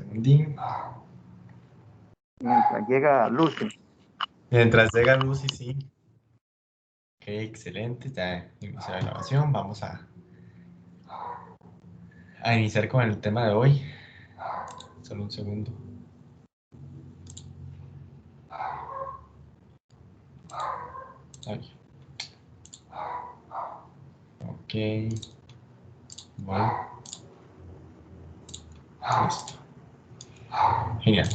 segundín. Mientras llega Lucy. Mientras llega Lucy, sí. Ok, excelente. Ya inició la grabación. Vamos a iniciar con el tema de hoy. Solo un segundo. Ay. Ok. Bueno. Listo. Genial.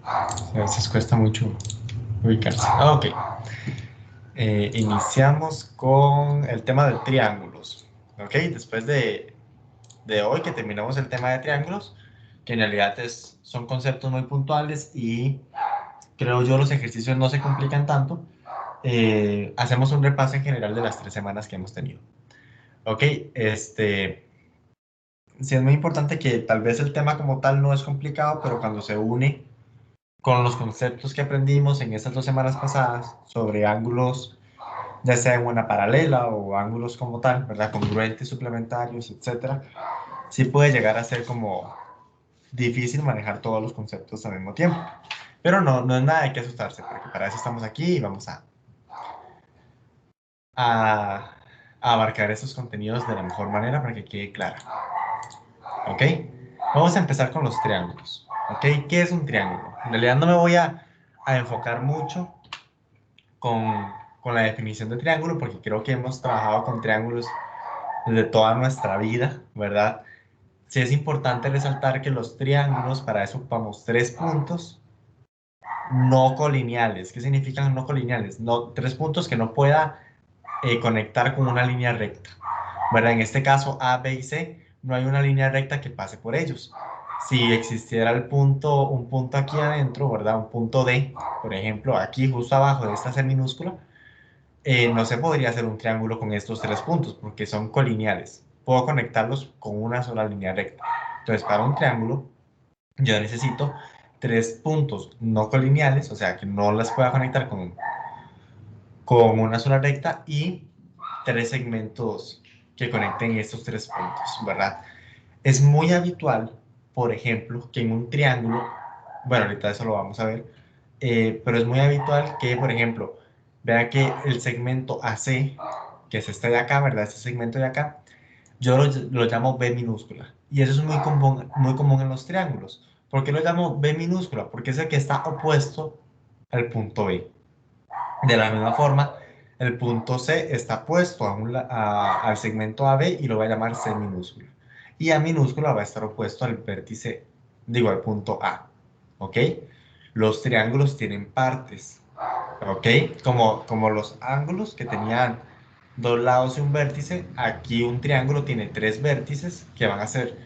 A veces cuesta mucho ubicarse. Ok. Iniciamos con el tema de triángulos. Ok, después de hoy que terminamos el tema de triángulos, que en realidad son conceptos muy puntuales y creo yo los ejercicios no se complican tanto, hacemos un repaso en general de las 3 semanas que hemos tenido. Ok, sí es muy importante que tal vez el tema como tal no es complicado, pero cuando se une con los conceptos que aprendimos en estas 2 semanas pasadas sobre ángulos, ya sea en una paralela o ángulos como tal, ¿verdad? Congruentes, suplementarios, etcétera, sí puede llegar a ser como difícil manejar todos los conceptos al mismo tiempo. Pero no es nada de que asustarse, porque para eso estamos aquí y vamos a abarcar esos contenidos de la mejor manera para que quede claro. ¿Ok? Vamos a empezar con los triángulos. ¿Ok? ¿Qué es un triángulo? En realidad no me voy a enfocar mucho con la definición de triángulo, porque creo que hemos trabajado con triángulos desde toda nuestra vida, ¿verdad? Sí es importante resaltar que los triángulos, para eso ocupamos 3 puntos no colineales. ¿Qué significan no colineales? No, 3 puntos que no pueda conectar con una línea recta, ¿verdad? En este caso A, B y C, no hay una línea recta que pase por ellos. Si existiera un punto aquí adentro, ¿verdad? Un punto D, por ejemplo, aquí justo abajo de esta C minúscula, no se podría hacer un triángulo con estos 3 puntos porque son colineales. Puedo conectarlos con una sola línea recta. Entonces, para un triángulo, yo necesito 3 puntos no colineales, o sea, que no las pueda conectar con una sola recta y 3 segmentos que conecten estos 3 puntos, ¿verdad? Es muy habitual, por ejemplo, que en un triángulo, bueno, ahorita eso lo vamos a ver, pero es muy habitual que, por ejemplo, vea que el segmento AC, que es este de acá, ¿verdad? Este segmento de acá, yo lo llamo B minúscula. Y eso es muy común en los triángulos. ¿Por qué lo llamo B minúscula? Porque es el que está opuesto al punto B. De la misma forma, el punto C está puesto al segmento AB y lo voy a llamar C minúscula. Y A minúscula va a estar opuesto al vértice, digo, al punto A. ¿Ok? Los triángulos tienen partes. ¿Ok? Como los ángulos que tenían 2 lados y un vértice, aquí un triángulo tiene 3 vértices que van a ser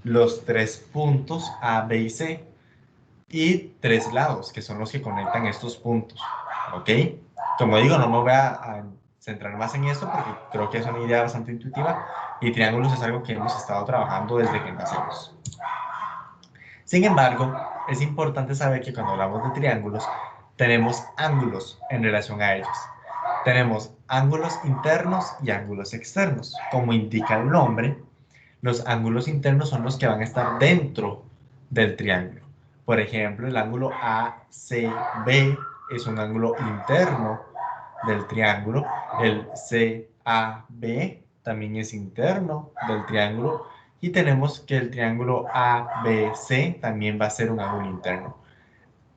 los 3 puntos A, B y C y 3 lados que son los que conectan estos puntos. ¿Ok? Como digo, no me voy a centrar más en esto porque creo que es una idea bastante intuitiva y triángulos es algo que hemos estado trabajando desde que nacemos. Sin embargo, es importante saber que cuando hablamos de triángulos, tenemos ángulos en relación a ellos. Tenemos ángulos internos y ángulos externos. Como indica el nombre, los ángulos internos son los que van a estar dentro del triángulo. Por ejemplo, el ángulo ACB es un ángulo interno del triángulo. El CAB también es interno del triángulo. Y tenemos que el triángulo ABC también va a ser un ángulo interno.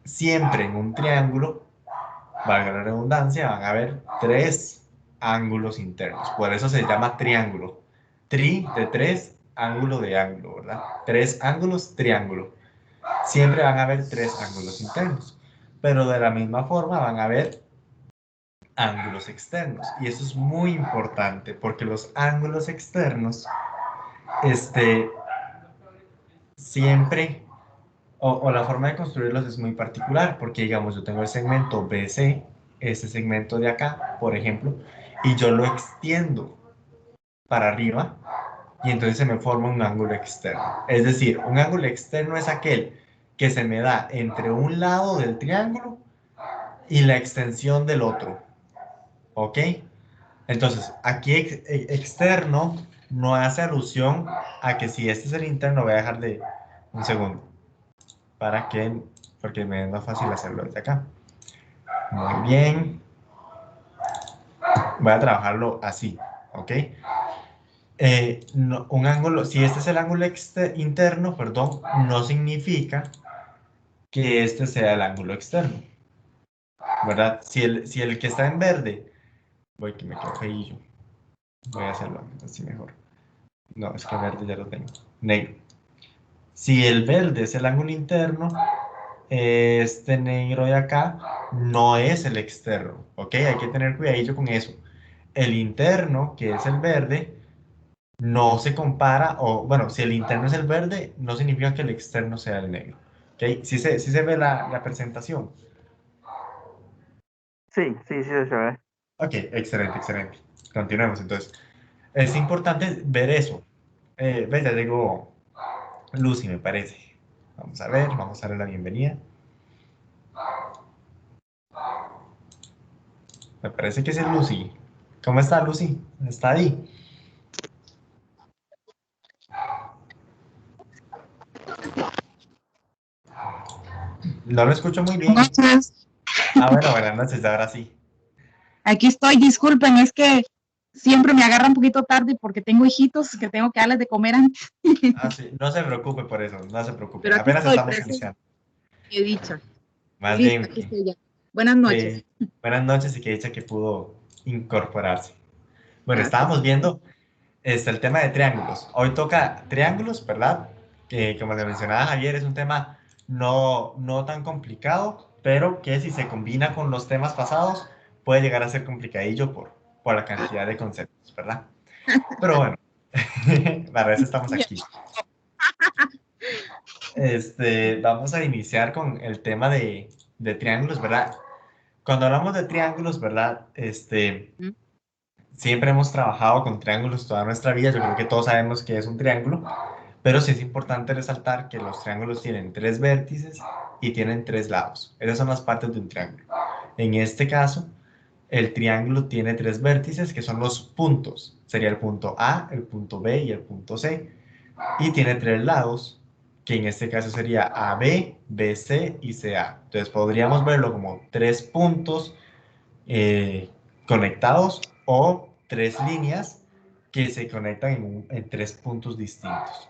Siempre en un triángulo, valga la redundancia, van a haber 3 ángulos internos. Por eso se llama triángulo. Tri de 3, ángulo de ángulo, ¿verdad? 3 ángulos, triángulo. Siempre van a haber 3 ángulos internos. Pero de la misma forma van a haber ángulos externos. Y eso es muy importante porque los ángulos externos, siempre, o la forma de construirlos es muy particular, porque digamos, yo tengo el segmento BC, ese segmento de acá, por ejemplo, y yo lo extiendo para arriba, y entonces se me forma un ángulo externo. Es decir, un ángulo externo es aquel que se me da entre un lado del triángulo y la extensión del otro. ¿Ok? Entonces, aquí externo no hace alusión a que si este es el interno, voy a dejar de un segundo. porque me es más fácil hacerlo desde acá. Muy bien. Voy a trabajarlo así, ¿ok? Un ángulo, si este es el ángulo interno, perdón, no significa que este sea el ángulo externo, ¿verdad? Si el que está en verde, voy que me quedo feillo, voy a hacerlo así mejor. No, es que verde ya lo tengo, negro. Si el verde es el ángulo interno, este negro de acá no es el externo, ¿ok? Hay que tener cuidadillo con eso. El interno, que es el verde, no se compara, o bueno, si el interno es el verde, no significa que el externo sea el negro. ¿Ok? Sí se ve la presentación. Sí, sí, sí se ve. Ok, excelente, excelente. Continuemos entonces. Es importante ver eso. Ve, ya llegó Lucy, me parece. Vamos a darle la bienvenida. Me parece que es Lucy. ¿Cómo está Lucy? ¿Está ahí? No lo escucho muy bien. Buenas noches. Ah, bueno, buenas noches, ahora sí. Aquí estoy, disculpen, es que siempre me agarra un poquito tarde porque tengo hijitos que tengo que darles de comer antes. Ah, sí, no se preocupe por eso, no se preocupe. Pero aquí Apenas estoy, estamos presente iniciando. y dicha. Más Listo, bien, aquí estoy ya. Buenas noches. buenas noches y que dicha que pudo incorporarse. Bueno, Gracias. estábamos viendo el tema de triángulos. Hoy toca triángulos, ¿verdad? Que como le mencionaba Javier, es un tema no tan complicado, pero que si se combina con los temas pasados, puede llegar a ser complicadillo por la cantidad de conceptos, ¿verdad? Pero bueno, para eso estamos aquí. Vamos a iniciar con el tema de triángulos, ¿verdad? Cuando hablamos de triángulos, ¿verdad? Siempre hemos trabajado con triángulos toda nuestra vida. Yo creo que todos sabemos que es un triángulo, pero sí es importante resaltar que los triángulos tienen tres vértices y tienen tres lados. Esas son las partes de un triángulo. En este caso, el triángulo tiene tres vértices que son los puntos. Sería el punto A, el punto B y el punto C. Y tiene tres lados, que en este caso sería AB, BC y CA. Entonces podríamos verlo como tres puntos eh, conectados o tres líneas que se conectan en tres puntos distintos,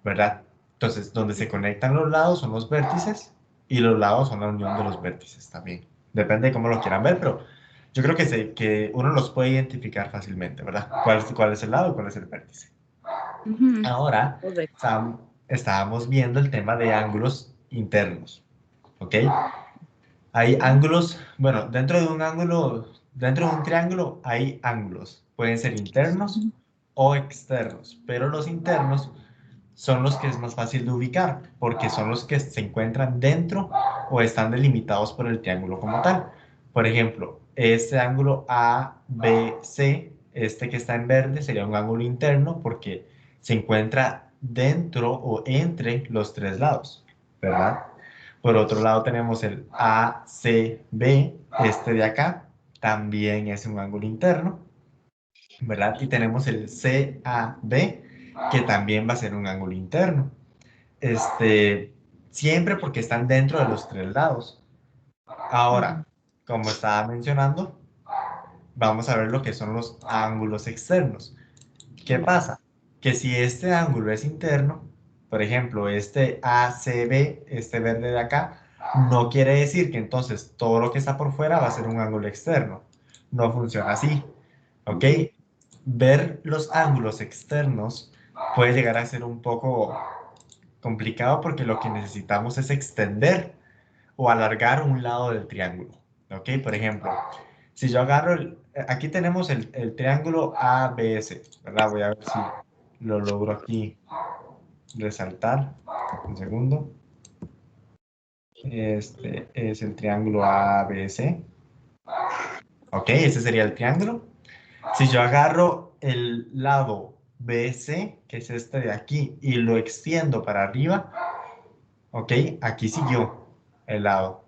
¿verdad? Entonces, donde se conectan los lados son los vértices y los lados son la unión de los vértices también. Depende de cómo lo quieran ver, pero yo creo que uno los puede identificar fácilmente, ¿verdad? Cuál es el lado y cuál es el vértice? Ahora, Correcto. estábamos viendo el tema de ángulos internos, ¿ok? Hay ángulos, bueno, dentro de un triángulo hay ángulos. Pueden ser internos o externos, pero los internos son los que es más fácil de ubicar, porque son los que se encuentran dentro o están delimitados por el triángulo como tal. Por ejemplo, este ángulo ABC, este que está en verde, sería un ángulo interno porque se encuentra dentro o entre los tres lados, ¿verdad? Por otro lado tenemos el ACB, este de acá, también es un ángulo interno, ¿verdad? Y tenemos el CAB, que también va a ser un ángulo interno. Siempre porque están dentro de los tres lados. Ahora, como estaba mencionando, vamos a ver lo que son los ángulos externos. ¿Qué pasa? Que si este ángulo es interno, por ejemplo, este ACB, este verde de acá, no quiere decir que entonces todo lo que está por fuera va a ser un ángulo externo. No funciona así, ¿ok? Ver los ángulos externos puede llegar a ser un poco complicado porque lo que necesitamos es extender o alargar un lado del triángulo, ¿ok? Por ejemplo, si yo agarro, aquí tenemos el triángulo ABS, ¿verdad? Voy a ver si lo logro aquí resaltar. Un segundo. Este es el triángulo ABC. Ok, ese sería el triángulo. Si yo agarro el lado BC, que es este de aquí, y lo extiendo para arriba, ok, aquí siguió el lado,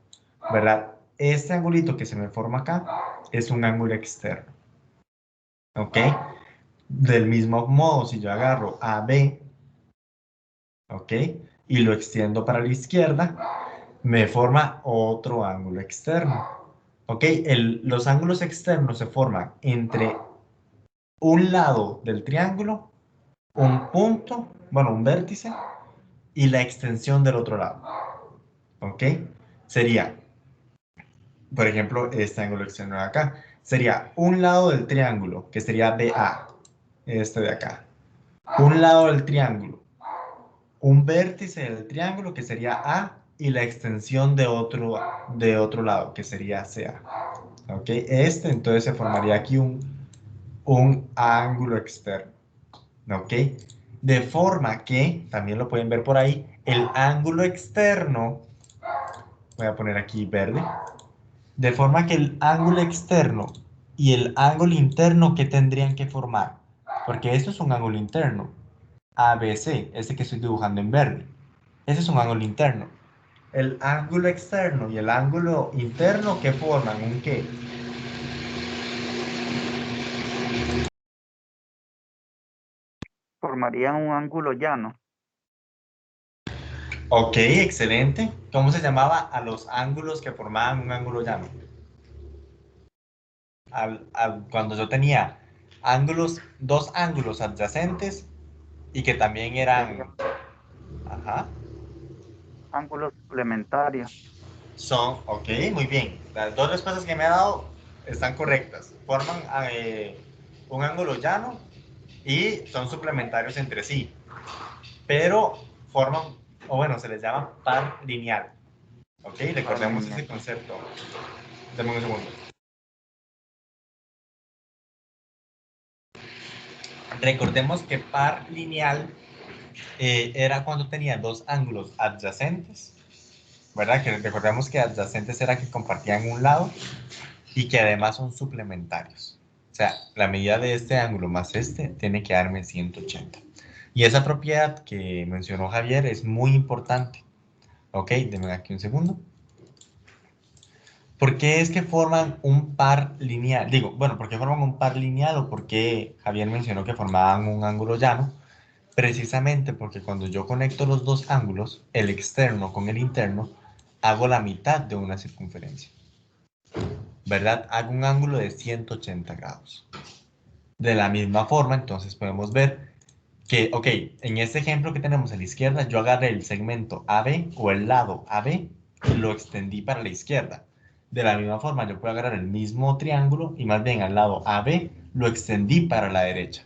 ¿verdad? Este angulito que se me forma acá es un ángulo externo, ¿ok? Del mismo modo, si yo agarro AB, ¿ok? y lo extiendo para la izquierda, me forma otro ángulo externo. ¿Ok? Los ángulos externos se forman entre un lado del triángulo, un punto, bueno, un vértice, y la extensión del otro lado. ¿Ok? Sería, por ejemplo, este ángulo externo de acá. Sería un lado del triángulo, que sería BA, este de acá. Un lado del triángulo, un vértice del triángulo, que sería A, y la extensión de otro lado, que sería CA. ¿Ok? Entonces se formaría aquí un ángulo externo. ¿Ok? De forma que, también lo pueden ver por ahí, el ángulo externo, voy a poner aquí verde, de forma que el ángulo externo y el ángulo interno, ¿qué tendrían que formar? Porque esto es un ángulo interno, ABC, este que estoy dibujando en verde. Ese es un ángulo interno. El ángulo externo y el ángulo interno, ¿qué forman? ¿Un qué? Formarían un ángulo llano. Ok, excelente. ¿Cómo se llamaba a los ángulos que formaban un ángulo llano? Cuando yo tenía dos ángulos adyacentes y que también Serían eran, ajá, ángulos suplementarios. ok, muy bien. Las dos respuestas que me ha dado están correctas. Forman un ángulo llano y son suplementarios entre sí, pero forman, o bueno, se les llama par lineal. Ok, Par recordemos lineal. ese concepto. Dame un segundo. Recordemos que par lineal era cuando tenía dos ángulos adyacentes, ¿verdad? Que recordemos que adyacentes era que compartían un lado y que además son suplementarios. O sea, la medida de este ángulo más este tiene que darme 180. Y esa propiedad que mencionó Javier es muy importante. Ok, denme aquí un segundo. ¿Por qué es que forman un par lineal? Digo, bueno, ¿por qué forman un par lineal o por qué Javier mencionó que formaban un ángulo llano? Precisamente porque cuando yo conecto los dos ángulos, el externo con el interno, hago la mitad de una circunferencia. ¿Verdad? Hago un ángulo de 180 grados. De la misma forma, entonces podemos ver que, ok, en este ejemplo que tenemos a la izquierda, yo agarré el segmento AB o el lado AB, lo extendí para la izquierda. De la misma forma, yo puedo agarrar el mismo triángulo y más bien al lado AB lo extendí para la derecha.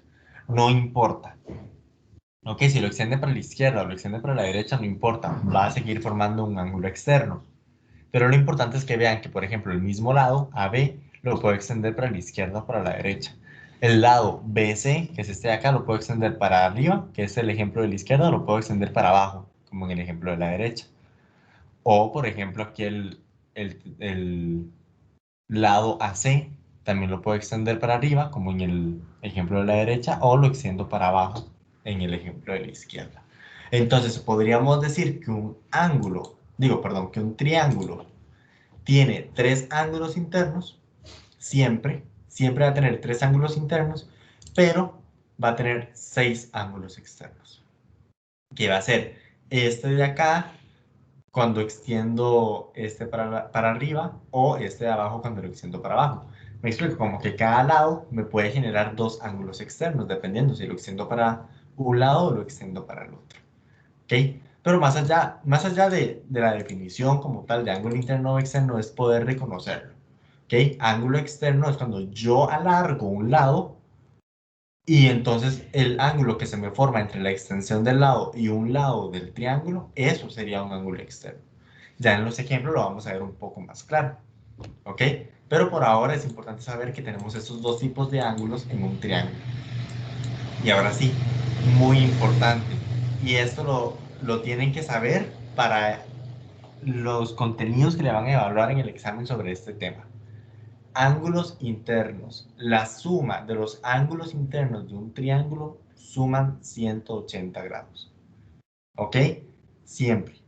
No importa. Ok, si lo extiende para la izquierda o lo extiende para la derecha, no importa, va a seguir formando un ángulo externo. Pero lo importante es que vean que, por ejemplo, el mismo lado, AB, lo puedo extender para la izquierda o para la derecha. El lado BC, que es este de acá, lo puedo extender para arriba, que es el ejemplo de la izquierda, lo puedo extender para abajo, como en el ejemplo de la derecha. O, por ejemplo, aquí el lado AC, también lo puedo extender para arriba, como en el ejemplo de la derecha, o lo extiendo para abajo, en el ejemplo de la izquierda. Entonces, podríamos decir que un ángulo, digo, perdón, que un triángulo tiene tres ángulos internos, siempre va a tener tres ángulos internos, pero va a tener seis ángulos externos. Que va a ser este de acá, cuando extiendo este para arriba, o este de abajo cuando lo extiendo para abajo. Me explico, como que cada lado me puede generar dos ángulos externos, dependiendo si lo extiendo para un lado o lo extiendo para el otro. ¿Ok? Pero más allá de la definición como tal de ángulo interno o externo, es poder reconocerlo. ¿Ok? Ángulo externo es cuando yo alargo un lado y entonces el ángulo que se me forma entre la extensión del lado y un lado del triángulo, eso sería un ángulo externo. Ya en los ejemplos lo vamos a ver un poco más claro. ¿Ok? Pero por ahora es importante saber que tenemos estos dos tipos de ángulos en un triángulo. Y ahora sí, muy importante. Y esto lo tienen que saber para los contenidos que le van a evaluar en el examen sobre este tema. Ángulos internos. La suma de los ángulos internos de un triángulo suman 180 grados. ¿Ok? Siempre.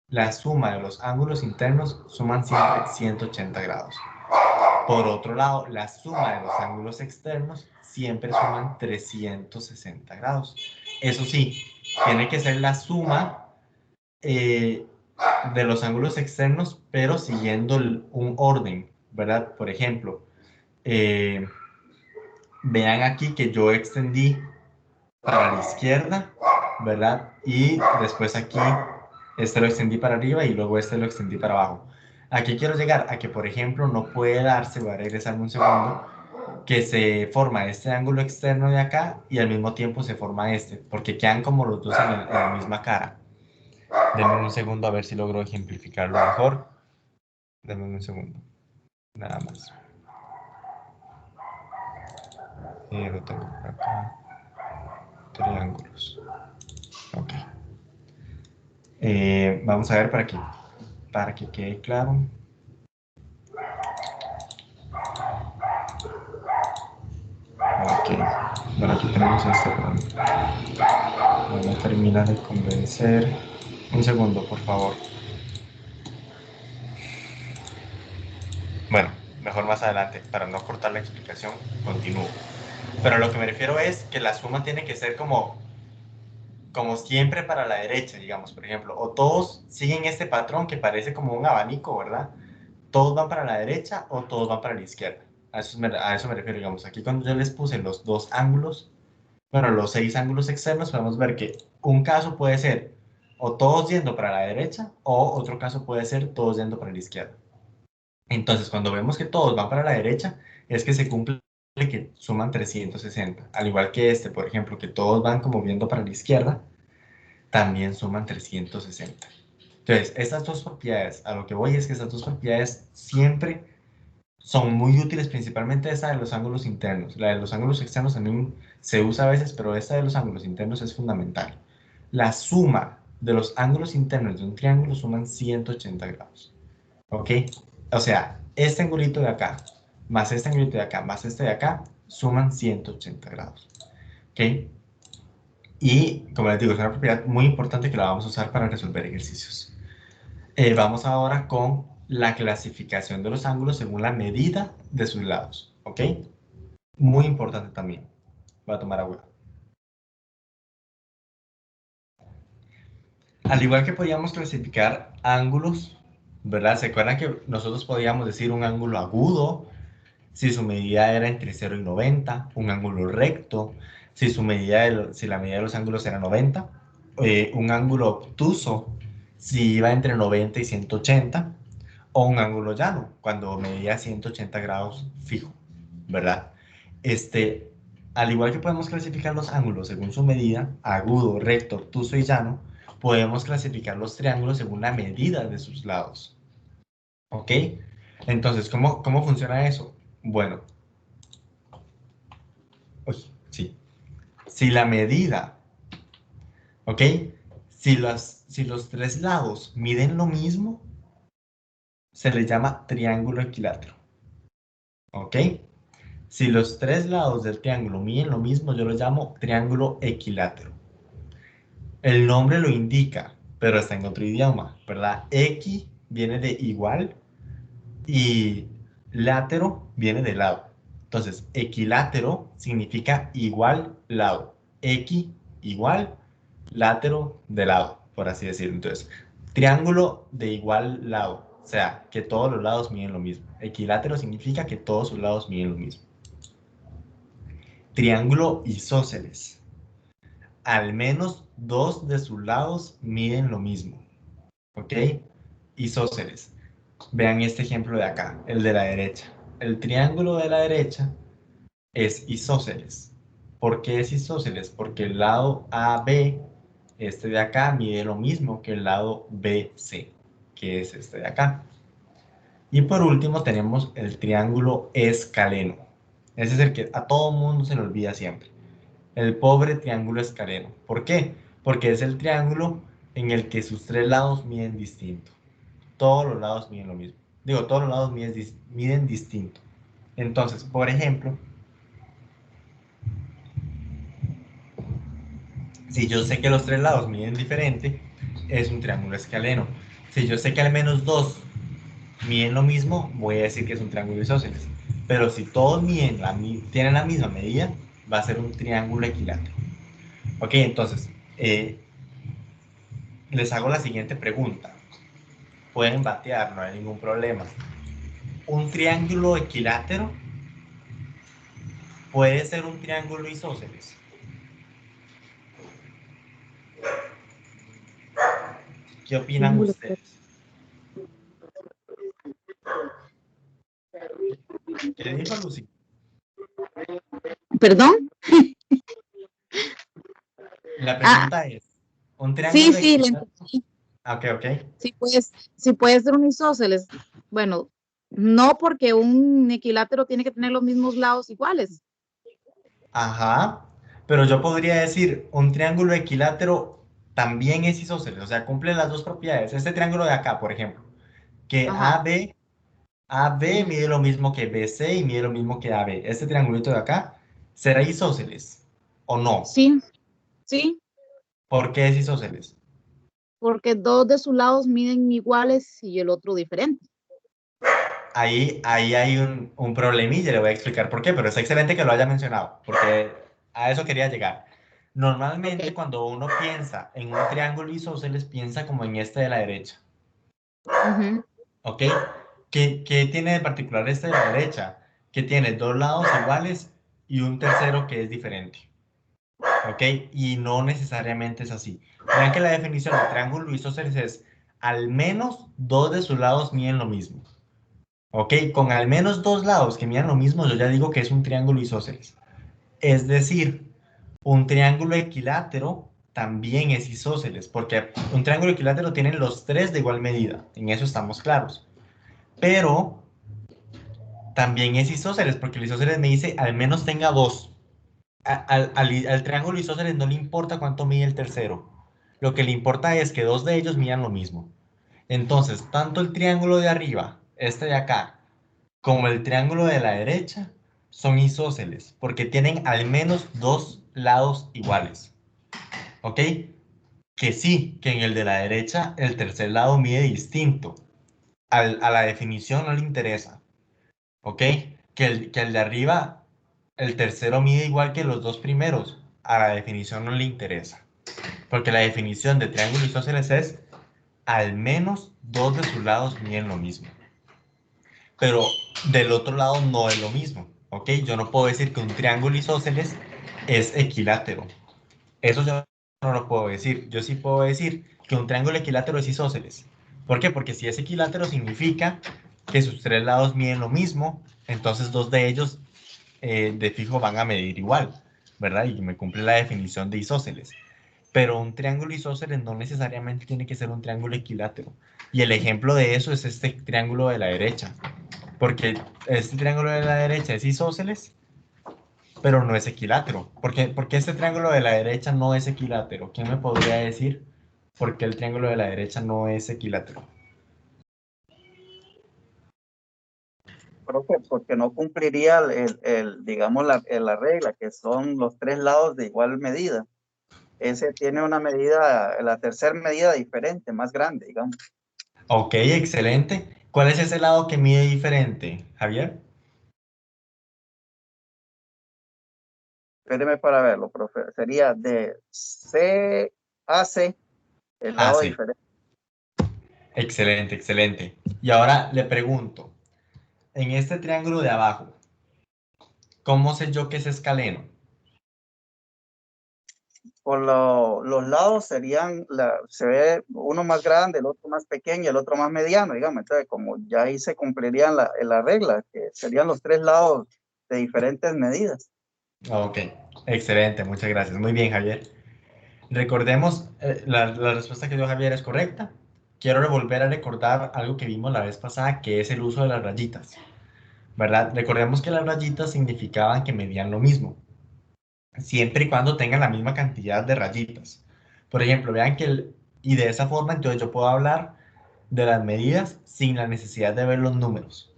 La suma de los ángulos internos suman siempre 180 grados. Por otro lado, la suma de los ángulos externos siempre suman 360 grados. Eso sí, tiene que ser la suma de los ángulos externos, pero siguiendo un orden, ¿verdad? Por ejemplo, vean aquí que yo extendí para la izquierda, ¿verdad? Y después aquí, este lo extendí para arriba y luego este lo extendí para abajo. Aquí quiero llegar a que, por ejemplo, no puede darse, voy a regresarme un segundo, que se forma este ángulo externo de acá y al mismo tiempo se forma este, porque quedan como los dos en la misma cara. Denme un segundo a ver si logro ejemplificarlo mejor. Denme un segundo, nada más. Lo tengo por acá. Triángulos. Ok. Vamos a ver para que quede claro. Ok. Bueno, aquí tenemos este. No me termina de convencer. Un segundo, por favor. Bueno, mejor más adelante, para no cortar la explicación, continúo. Pero a lo que me refiero es que la suma tiene que ser como siempre para la derecha, digamos, por ejemplo. O todos siguen este patrón que parece como un abanico, ¿verdad? Todos van para la derecha o todos van para la izquierda. A eso me refiero, digamos. Aquí cuando yo les puse los dos ángulos, bueno, los 6 ángulos externos, podemos ver que un caso puede ser o todos yendo para la derecha o otro caso puede ser todos yendo para la izquierda. Entonces, cuando vemos que todos van para la derecha, es que se cumple que suman 360. Al igual que este, por ejemplo, que todos van como viendo para la izquierda, también suman 360. Entonces, estas dos propiedades, a lo que voy es que estas dos propiedades siempre son muy útiles, principalmente esta de los ángulos internos. La de los ángulos externos también se usa a veces, pero esta de los ángulos internos es fundamental. La suma de los ángulos internos de un triángulo suman 180 grados. ¿Ok? O sea, este angulito de acá, más este angulito de acá, más este de acá, suman 180 grados. ¿Ok? Y, como les digo, es una propiedad muy importante que la vamos a usar para resolver ejercicios. Vamos ahora con la clasificación de los ángulos según la medida de sus lados. ¿Ok? Muy importante también. Voy a tomar agua. Al igual que podíamos clasificar ángulos, ¿verdad? ¿Se acuerdan que nosotros podíamos decir un ángulo agudo si su medida era entre 0 y 90, un ángulo recto si la medida de los ángulos era 90, un ángulo obtuso si iba entre 90 y 180, o un ángulo llano cuando medía 180 grados fijo, ¿verdad? Al igual que podemos clasificar los ángulos según su medida, agudo, recto, obtuso y llano, podemos clasificar los triángulos según la medida de sus lados. ¿Ok? Entonces, ¿cómo funciona eso? Bueno, sí. Si la medida, ¿ok? Si los tres lados miden lo mismo, se le llama triángulo equilátero. ¿Ok? Si los tres lados del triángulo miden lo mismo, yo lo llamo triángulo equilátero. El nombre lo indica, pero está en otro idioma, ¿verdad? Equi viene de igual y látero viene de lado. Entonces, equilátero significa igual lado. Equi, igual, látero, de lado, por así decirlo. Entonces, triángulo de igual lado, o sea, que todos los lados miden lo mismo. Equilátero significa que todos sus lados miden lo mismo. Triángulo isósceles. Al menos dos de sus lados miden lo mismo. ¿Ok? Isósceles. Vean este ejemplo de acá, el de la derecha. El triángulo de la derecha es isósceles. ¿Por qué es isósceles? Porque el lado AB, este de acá, mide lo mismo que el lado BC, que es este de acá. Y por último tenemos el triángulo escaleno. Ese es el que a todo mundo se le olvida siempre. El pobre triángulo escaleno. ¿Por qué? Porque es el triángulo en el que sus tres lados miden distinto. Todos los lados miden lo mismo. Digo, todos los lados miden distinto. Entonces, por ejemplo, si yo sé que los tres lados miden diferente, es un triángulo escaleno. Si yo sé que al menos dos miden lo mismo, voy a decir que es un triángulo isósceles. Pero si todos tienen la misma medida, va a ser un triángulo equilátero. Ok, entonces, les hago la siguiente pregunta. Pueden batear, no hay ningún problema. ¿Un triángulo equilátero puede ser un triángulo isósceles? ¿Qué opinan Triángulo. ustedes? ¿Qué dijo Lucy? ¿Perdón? La pregunta es, ¿un Sí, triángulo sí, equilátero? Ok, ok. sí puede ser un isósceles. Bueno, no porque un equilátero tiene que tener los mismos lados iguales. Ajá. Pero yo podría decir, un triángulo equilátero también es isósceles, o sea, cumple las dos propiedades. Este triángulo de acá, por ejemplo, que Ajá. AB mide lo mismo que BC y mide lo mismo que AB. Este triangulito de acá, ¿será isósceles o no? Sí, sí, ¿Por qué es isósceles? porque dos de sus lados miden iguales y el otro diferente. Ahí hay un problemilla, le voy a explicar por qué, pero es excelente que lo haya mencionado, porque a eso quería llegar. Normalmente Ok. cuando uno piensa en un triángulo isósceles, piensa como en este de la derecha, Ujú. ¿ok? ¿Qué tiene de particular este de la derecha? Que tiene dos lados iguales y un tercero que es diferente, ¿ok? Y no necesariamente es así. Vean que la definición de triángulo isósceles es al menos dos de sus lados miden lo mismo. ¿Ok? Con al menos dos lados que midan lo mismo, yo ya digo que es un triángulo isósceles. Es decir, un triángulo equilátero también es isósceles, porque un triángulo equilátero tiene los tres de igual medida, en eso estamos claros. Pero también es isósceles, porque el isósceles me dice al menos tenga dos. Al triángulo isósceles no le importa cuánto mide el tercero. Lo que le importa es que dos de ellos midan lo mismo. Entonces, tanto el triángulo de arriba, este de acá, como el triángulo de la derecha, son isósceles, porque tienen al menos dos lados iguales. ¿Ok? Que sí, que en el de la derecha el tercer lado mide distinto. A la definición no le interesa. ¿Ok? Que el de arriba, el tercero mide igual que los dos primeros. A la definición no le interesa. Porque la definición de triángulo isósceles es al menos dos de sus lados miden lo mismo. Pero del otro lado no es lo mismo, ¿ok? Yo no puedo decir que un triángulo isósceles es equilátero. Eso yo no lo puedo decir. Yo sí puedo decir que un triángulo equilátero es isósceles. ¿Por qué? Porque si es equilátero significa que sus tres lados miden lo mismo, entonces dos de ellos de fijo van a medir igual, ¿verdad? Y me cumple la definición de isósceles. Pero un triángulo isósceles no necesariamente tiene que ser un triángulo equilátero. Y el ejemplo de eso es este triángulo de la derecha. Porque este triángulo de la derecha es isósceles, pero no es equilátero. ¿Por qué este triángulo de la derecha no es equilátero? ¿Quién me podría decir por qué el triángulo de la derecha no es equilátero? Profe, porque no cumpliría digamos, la regla, que son los tres lados de igual medida. Ese tiene una medida, la tercera medida diferente, más grande, digamos. Ok, excelente. ¿Cuál es ese lado que mide diferente, Javier? Espéreme para verlo, profe. Sería de C a C, el Ah, lado sí. diferente. Excelente, excelente. Y ahora le pregunto, en este triángulo de abajo, ¿cómo sé yo que es escaleno? Los lados serían, se ve uno más grande, el otro más pequeño, el otro más mediano, digamos. Entonces, como ya ahí se cumplirían la regla, que serían los tres lados de diferentes medidas. Ok, excelente, muchas gracias. Muy bien, Javier. Recordemos, la respuesta que dio Javier es correcta. Quiero volver a recordar algo que vimos la vez pasada, que es el uso de las rayitas, ¿verdad? Recordemos que las rayitas significaban que medían lo mismo, siempre y cuando tengan la misma cantidad de rayitas. Por ejemplo, vean y de esa forma entonces yo puedo hablar de las medidas sin la necesidad de ver los números,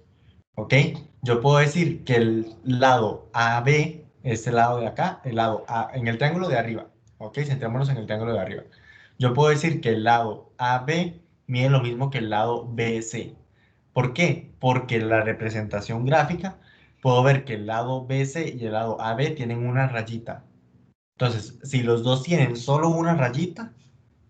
¿ok? Yo puedo decir que el lado AB, este lado de acá, el lado A, en el triángulo de arriba, ¿ok? Centrémonos en el triángulo de arriba. Yo puedo decir que el lado AB mide lo mismo que el lado BC. ¿Por qué? Porque la representación gráfica, puedo ver que el lado BC y el lado AB tienen una rayita. Entonces, si los dos tienen solo una rayita,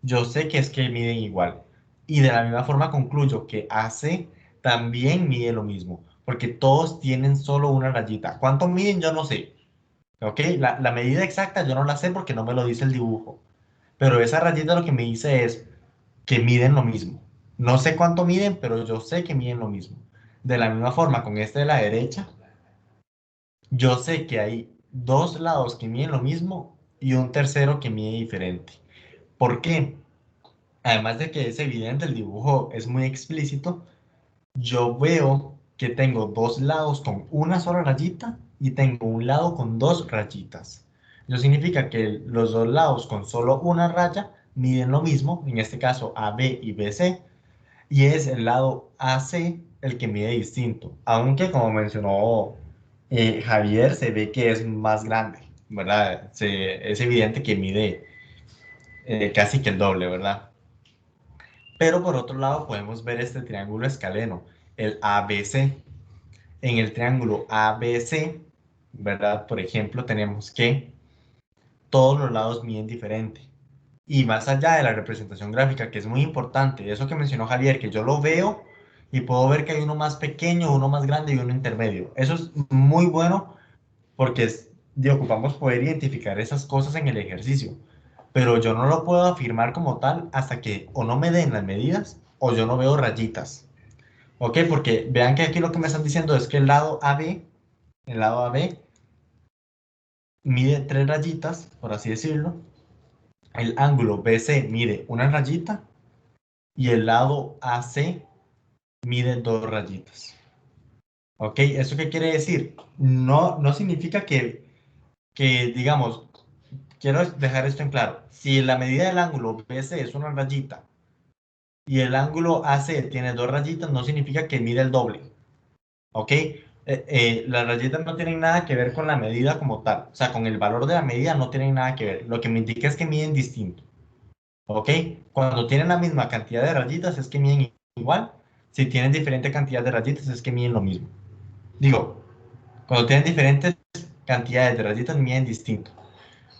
yo sé que es que miden igual. Y de la misma forma concluyo que AC también mide lo mismo, porque todos tienen solo una rayita. ¿Cuánto miden? Yo no sé. ¿Ok? La medida exacta yo no la sé porque no me lo dice el dibujo. Pero esa rayita lo que me dice es que miden lo mismo. No sé cuánto miden, pero yo sé que miden lo mismo. De la misma forma, con este de la derecha, yo sé que hay dos lados que miden lo mismo y un tercero que mide diferente. ¿Por qué? Además de que es evidente, el dibujo es muy explícito, yo veo que tengo dos lados con una sola rayita y tengo un lado con dos rayitas. Eso significa que los dos lados con solo una raya miden lo mismo, en este caso AB y BC, y es el lado AC el que mide distinto, aunque como mencionó Javier, se ve que es más grande, ¿verdad? Es evidente que mide casi que el doble, ¿verdad? Pero por otro lado podemos ver este triángulo escaleno, el ABC. En el triángulo ABC, ¿verdad? Por ejemplo, tenemos que todos los lados miden diferente. Y más allá de la representación gráfica, que es muy importante, eso que mencionó Javier, que yo lo veo y puedo ver que hay uno más pequeño, uno más grande y uno intermedio. Eso es muy bueno porque ocupamos poder identificar esas cosas en el ejercicio. Pero yo no lo puedo afirmar como tal hasta que o no me den las medidas o yo no veo rayitas. ¿Ok? Porque vean que aquí lo que me están diciendo es que el lado AB mide tres rayitas, por así decirlo. El ángulo BC mide una rayita y el lado AC mide dos rayitas. ¿Ok? ¿Eso qué quiere decir? No significa que, digamos, quiero dejar esto en claro. Si la medida del ángulo BC es una rayita y el ángulo AC tiene dos rayitas, no significa que mide el doble. ¿Ok? Las rayitas no tienen nada que ver con la medida como tal. O sea, con el valor de la medida no tienen nada que ver. Lo que me indica es que miden distinto. ¿Ok? Cuando tienen la misma cantidad de rayitas es que miden igual. Si tienen diferente cantidad de rayitas es que miden lo mismo. Digo, cuando tienen diferentes cantidades de rayitas miden distinto.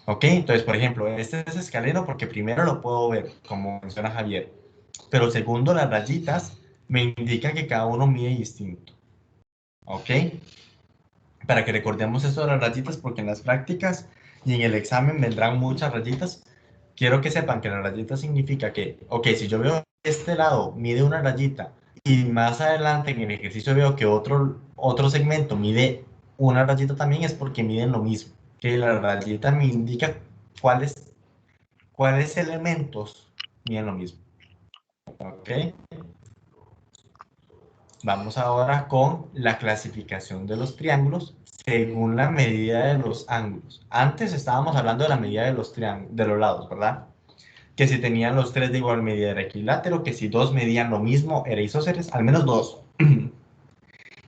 ¿Ok? Entonces, por ejemplo, este es escaleno porque primero lo puedo ver, como menciona Javier. Pero segundo, las rayitas me indican que cada uno mide distinto. ¿Ok? Para que recordemos esto de las rayitas, porque en las prácticas y en el examen vendrán muchas rayitas. Quiero que sepan que la rayita significa que, ok, si yo veo este lado mide una rayita y más adelante en el ejercicio veo que otro segmento mide una rayita también, es porque miden lo mismo. Que la rayita me indica cuáles elementos miden lo mismo. Ok. Vamos ahora con la clasificación de los triángulos según la medida de los ángulos. Antes estábamos hablando de la medida de los de los lados, ¿verdad? Que si tenían los tres de igual medida era equilátero, que si dos medían lo mismo era isósceles, al menos dos.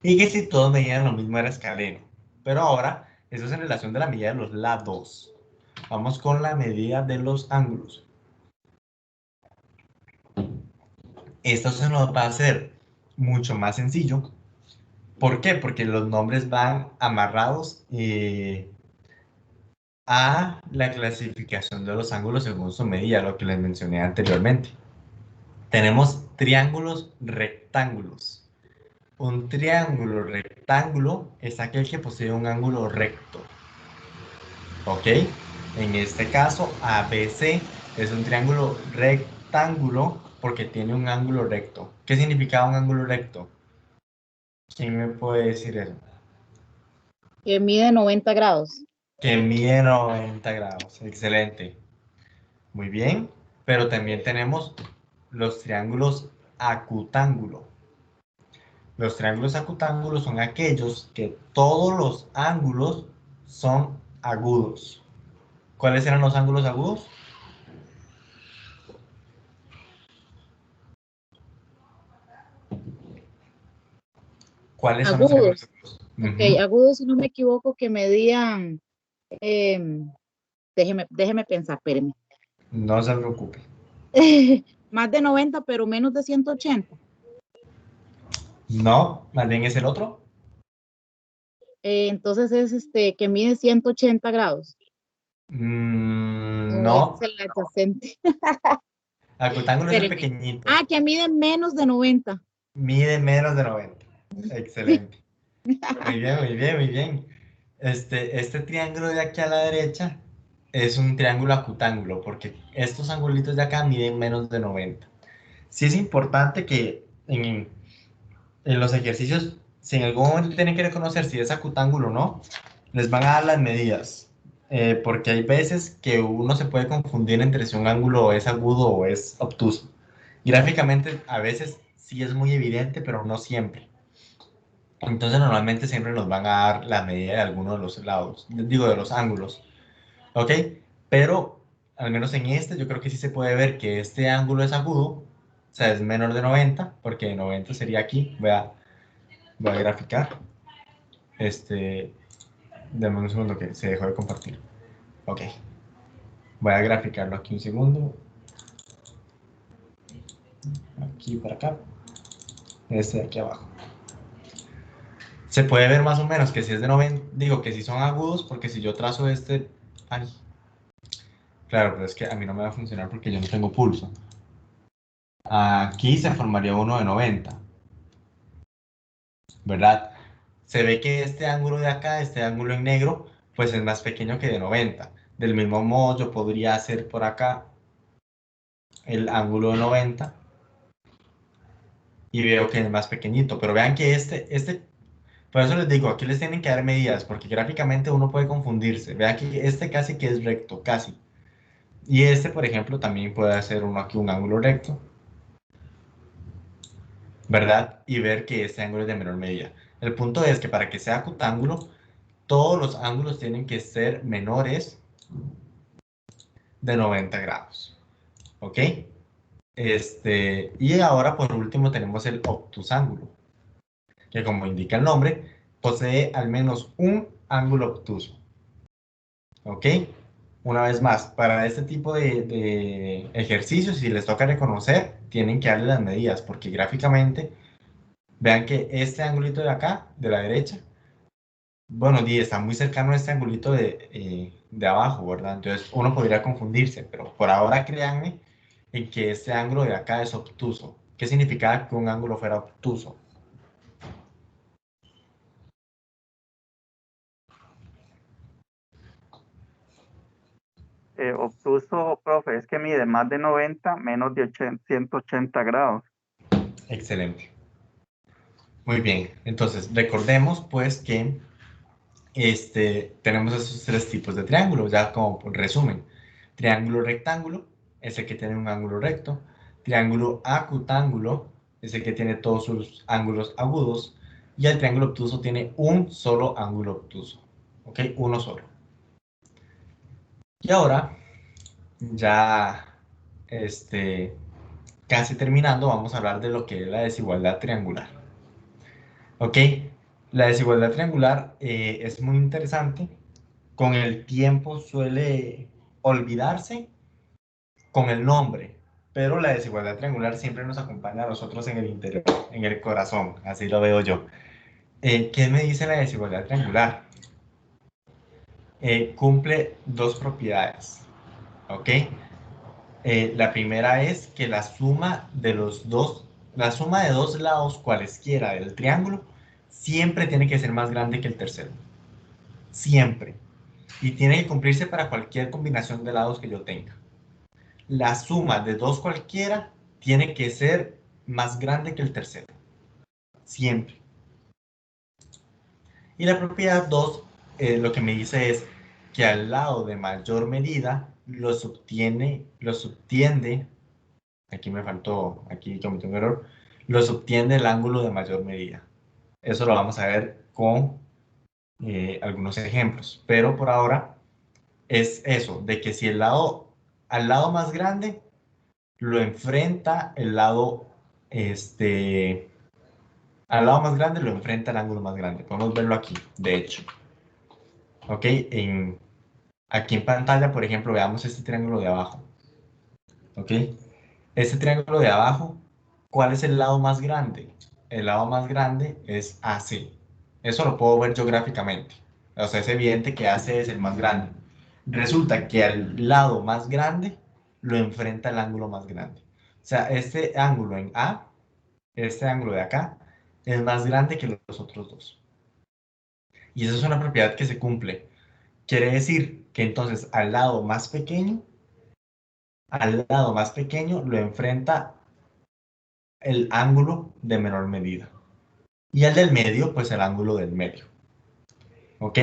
Y que si todos medían lo mismo era escaleno. Pero ahora, eso es en relación de la medida de los lados. Vamos con la medida de los ángulos. Esto se nos va a hacer mucho más sencillo. ¿Por qué? Porque los nombres van amarrados a la clasificación de los ángulos según su medida, lo que les mencioné anteriormente. Tenemos triángulos rectángulos. Un triángulo rectángulo es aquel que posee un ángulo recto. ¿Ok? En este caso, ABC es un triángulo rectángulo porque tiene un ángulo recto. ¿Qué significa un ángulo recto? ¿Quién me puede decir eso? Que mide 90 grados. Que mide 90 grados. Excelente. Muy bien. Pero también tenemos los triángulos acutángulo. Los triángulos acutángulos son aquellos que todos los ángulos son agudos. ¿Cuáles eran los ángulos agudos? ¿Cuáles son los ángulos Agudos. agudos? Ok, Ujú. agudos, si no me equivoco, que medían, déjeme pensar, espéreme. No se preocupe. Más de 90, pero menos de 180. No, más bien es el otro. Entonces es que mide 180 grados. O ese No, es el adyacente. Acutángulo es el Espéreme. pequeñito. Ah, que mide menos de 90. Mide menos de 90. Excelente. Muy bien, muy bien, muy bien. Este triángulo de aquí a la derecha es un triángulo acutángulo, porque estos angulitos de acá miden menos de 90. Sí es importante que en los ejercicios, si en algún momento tienen que reconocer si es acutángulo o no, les van a dar las medidas. Porque hay veces que uno se puede confundir entre si un ángulo es agudo o es obtuso. Gráficamente a veces sí es muy evidente, pero no siempre. Entonces normalmente siempre nos van a dar la medida de alguno de los lados, digo de los ángulos, ¿ok? Pero al menos en este yo creo que sí se puede ver que este ángulo es agudo, o sea, es menor de 90, porque 90 sería aquí, voy a graficar, dame un segundo que se dejó de compartir, ok, voy a graficarlo aquí un segundo, aquí para acá, este de aquí abajo. Se puede ver más o menos que si es de 90, digo que si son agudos, porque si yo trazo ay, claro, pero es que a mí no me va a funcionar porque yo no tengo pulso. Aquí se formaría uno de 90, ¿verdad? Se ve que este ángulo de acá, este ángulo en negro, pues es más pequeño que de 90. Del mismo modo, yo podría hacer por acá el ángulo de 90 y veo que es más pequeñito. Pero vean que por eso les digo, aquí les tienen que dar medidas, porque gráficamente uno puede confundirse. Vean que este casi que es recto, casi. Y este, por ejemplo, también puede hacer uno aquí un ángulo recto, ¿verdad? Y ver que este ángulo es de menor medida. El punto es que para que sea acutángulo, todos los ángulos tienen que ser menores de 90 grados. ¿Ok? Y ahora, por último, tenemos el obtusángulo, que como indica el nombre, posee al menos un ángulo obtuso. ¿Ok? Una vez más, para este tipo de ejercicios, si les toca reconocer, tienen que darle las medidas, porque gráficamente, vean que este angulito de acá, de la derecha, bueno, está muy cercano a este angulito de abajo, ¿verdad? Entonces uno podría confundirse, pero por ahora créanme en que este ángulo de acá es obtuso. ¿Qué significa que un ángulo fuera obtuso? Obtuso, profe, es que mide más de 90, menos de 180 grados. Excelente. Muy bien, entonces recordemos pues que tenemos esos tres tipos de triángulos, ya como por resumen. Triángulo rectángulo es el que tiene un ángulo recto. Triángulo acutángulo es el que tiene todos sus ángulos agudos. Y el triángulo obtuso tiene un solo ángulo obtuso. ¿Ok? Uno solo. Y ahora, ya casi terminando, vamos a hablar de lo que es la desigualdad triangular. ¿Ok? La desigualdad triangular es muy interesante. Con el tiempo suele olvidarse con el nombre, pero la desigualdad triangular siempre nos acompaña a nosotros en el interior, en el corazón, así lo veo yo. ¿Qué me dice la desigualdad triangular? Cumple dos propiedades, ¿ok? La primera es que la suma de dos lados cualesquiera del triángulo siempre tiene que ser más grande que el tercero. Siempre. Y tiene que cumplirse para cualquier combinación de lados que yo tenga. La suma de dos cualquiera tiene que ser más grande que el tercero. Siempre. Y la propiedad 2 lo que me dice es que al lado de mayor medida lo subtiende, aquí me faltó, aquí cometí un error, lo subtiende el ángulo de mayor medida. Eso lo vamos a ver con algunos ejemplos, pero por ahora es eso, de que si al lado más grande lo enfrenta al lado más grande lo enfrenta el ángulo más grande. Podemos verlo aquí, de hecho. ¿Ok? Aquí en pantalla, por ejemplo, veamos este triángulo de abajo. ¿Ok? Este triángulo de abajo, ¿cuál es el lado más grande? El lado más grande es AC. Eso lo puedo ver yo gráficamente. O sea, es evidente que AC es el más grande. Resulta que al lado más grande lo enfrenta el ángulo más grande. O sea, este ángulo en A, este ángulo de acá, es más grande que los otros dos. Y esa es una propiedad que se cumple. Quiere decir que entonces al lado más pequeño lo enfrenta el ángulo de menor medida. Y el del medio, pues el ángulo del medio. ¿Ok?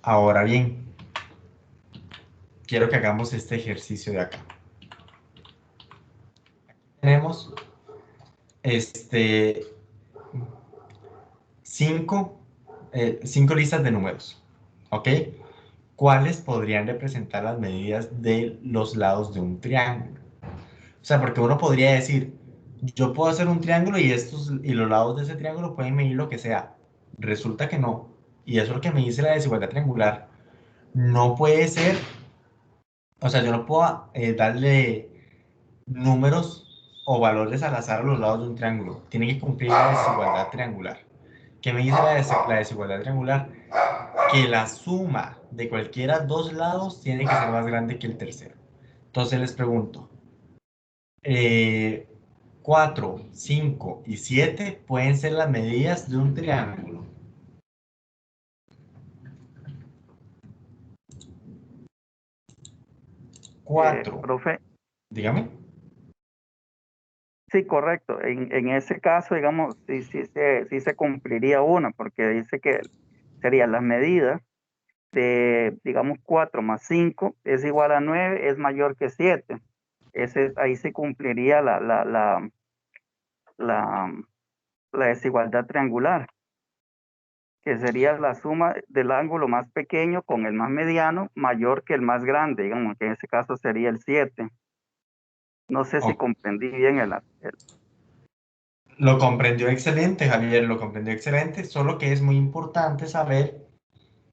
Ahora bien, quiero que hagamos este ejercicio de acá. Tenemos cinco listas de números. ¿Ok? ¿Cuáles podrían representar las medidas de los lados de un triángulo? O sea, porque uno podría decir, yo puedo hacer un triángulo y los lados de ese triángulo pueden medir lo que sea. Resulta que no. Y eso es lo que me dice la desigualdad triangular. No puede ser, o sea, yo no puedo darle números o valores al azar a los lados de un triángulo. Tiene que cumplir la desigualdad triangular. ¿Qué me dice la desigualdad triangular? Que la suma de cualquiera dos lados tiene que ser más grande que el tercero. Entonces les pregunto, 4, 5 y 7 pueden ser las medidas de un triángulo. Cuatro, Profe, dígame. sí, correcto. En ese caso, digamos, sí se cumpliría una, porque dice que serían las medidas de, digamos, 4 más 5 es igual a 9, es mayor que 7. Ahí se cumpliría la, la desigualdad triangular, que sería la suma del ángulo más pequeño con el más mediano mayor que el más grande, digamos, que en ese caso sería el 7. No sé si Oh, comprendí bien lo comprendió excelente, Javier, lo comprendió excelente, solo que es muy importante saber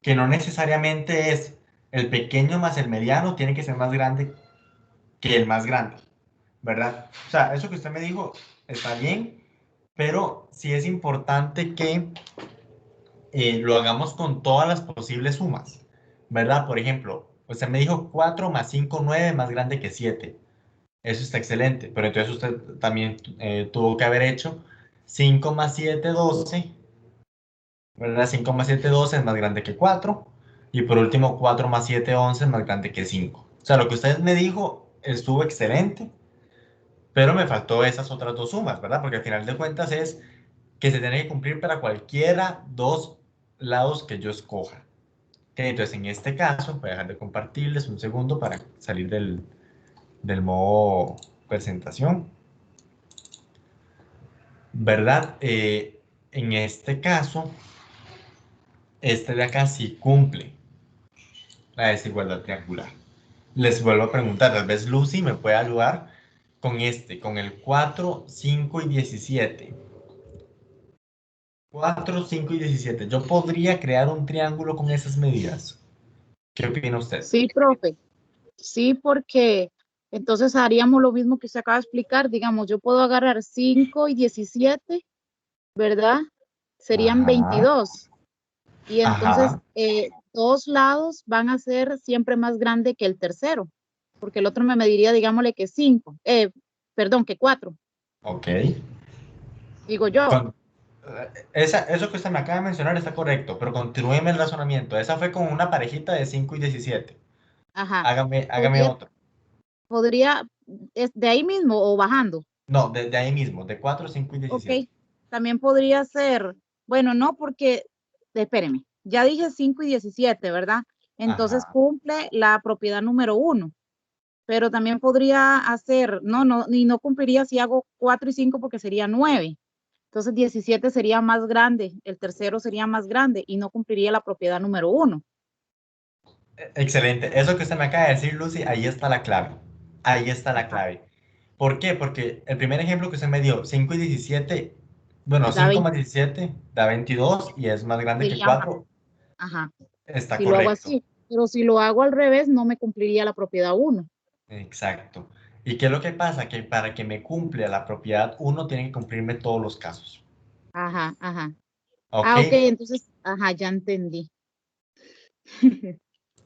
que no necesariamente es el pequeño más el mediano, tiene que ser más grande que el más grande, ¿verdad? O sea, eso que usted me dijo está bien, pero sí es importante que lo hagamos con todas las posibles sumas, ¿verdad? Por ejemplo, usted me dijo 4 más 5, 9 más grande que 7. Eso está excelente, pero entonces usted también tuvo que haber hecho 5 más 7, 12, ¿verdad? 5 más 7, 12 es más grande que 4. Y por último, 4 más 7, 11 es más grande que 5. O sea, lo que usted me dijo estuvo excelente, pero me faltó esas otras dos sumas, ¿verdad? Porque al final de cuentas es que se tiene que cumplir para cualquiera dos lados que yo escoja. Ok, entonces en este caso, voy a dejar de compartirles un segundo para salir del modo presentación. ¿Verdad? En este caso, este de acá sí cumple la desigualdad triangular. Les vuelvo a preguntar, tal vez Lucy me puede ayudar con el 4, 5 y 17. 4, 5 y 17. Yo podría crear un triángulo con esas medidas. ¿Qué opina usted? Sí, profe. Sí, porque entonces haríamos lo mismo que usted acaba de explicar. Digamos, yo puedo agarrar 5 y 17, ¿verdad? Serían Ajá, 22. Y entonces ajá, dos lados van a ser siempre más grande que el tercero, porque el otro me mediría, digámosle que 5, perdón, que 4, ok. digo yo. Con- eso que usted me acaba de mencionar está correcto, pero continúeme el razonamiento. Esa fue con una parejita de 5 y 17. Ajá. Hágame Podría, otro. podría, es de ahí mismo o bajando. No, de ahí mismo, de 4, 5 y Ok, 17. también podría ser, bueno, no, porque, espéreme, ya dije 5 y 17, ¿verdad? Entonces Ajá. cumple la propiedad número 1, pero también podría hacer, no, y no cumpliría si hago 4 y 5 porque sería 9. Entonces 17 sería más grande, el tercero sería más grande y no cumpliría la propiedad número 1. Excelente. Eso que usted me acaba de decir, Lucy, ahí está la clave. Ahí está la Ajá, clave. ¿Por qué? Porque el primer ejemplo que usted me dio, 5 y 17, bueno, da 5 más 20, 17 da 22 y es más grande que sería más, 4. ajá, Está si lo hago correcto. así, pero si lo hago al revés no me cumpliría la propiedad 1. Exacto. ¿Y qué es lo que pasa? Que para que me cumpla la propiedad uno tiene que cumplirme todos los casos. Ajá, ajá. ¿Ok? Ah, ok, entonces, ajá, ya entendí.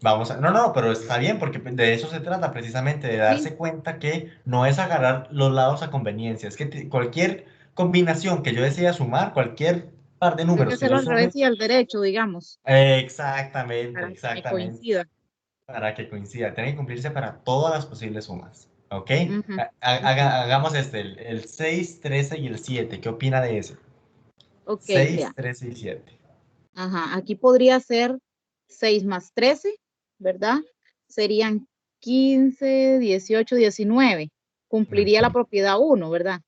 Vamos a, no, pero está bien porque de eso se trata precisamente, de Sí, darse cuenta que no es agarrar los lados a conveniencia, es que cualquier combinación que yo decida sumar, cualquier par de hay que números que hacerlo yo al revés sume, y al derecho, digamos, exactamente, para que me exactamente, coincida. para que coincida, tiene que cumplirse para todas las posibles sumas, ¿ok? Ujú, ujú. Hagamos el 6, 13 y el 7, ¿qué opina de ese? Ok, 6, vea. 13 y 7. Ajá, aquí podría ser 6 más 13, ¿verdad? Serían 15, 18, 19. Cumpliría la propiedad uno, ¿verdad?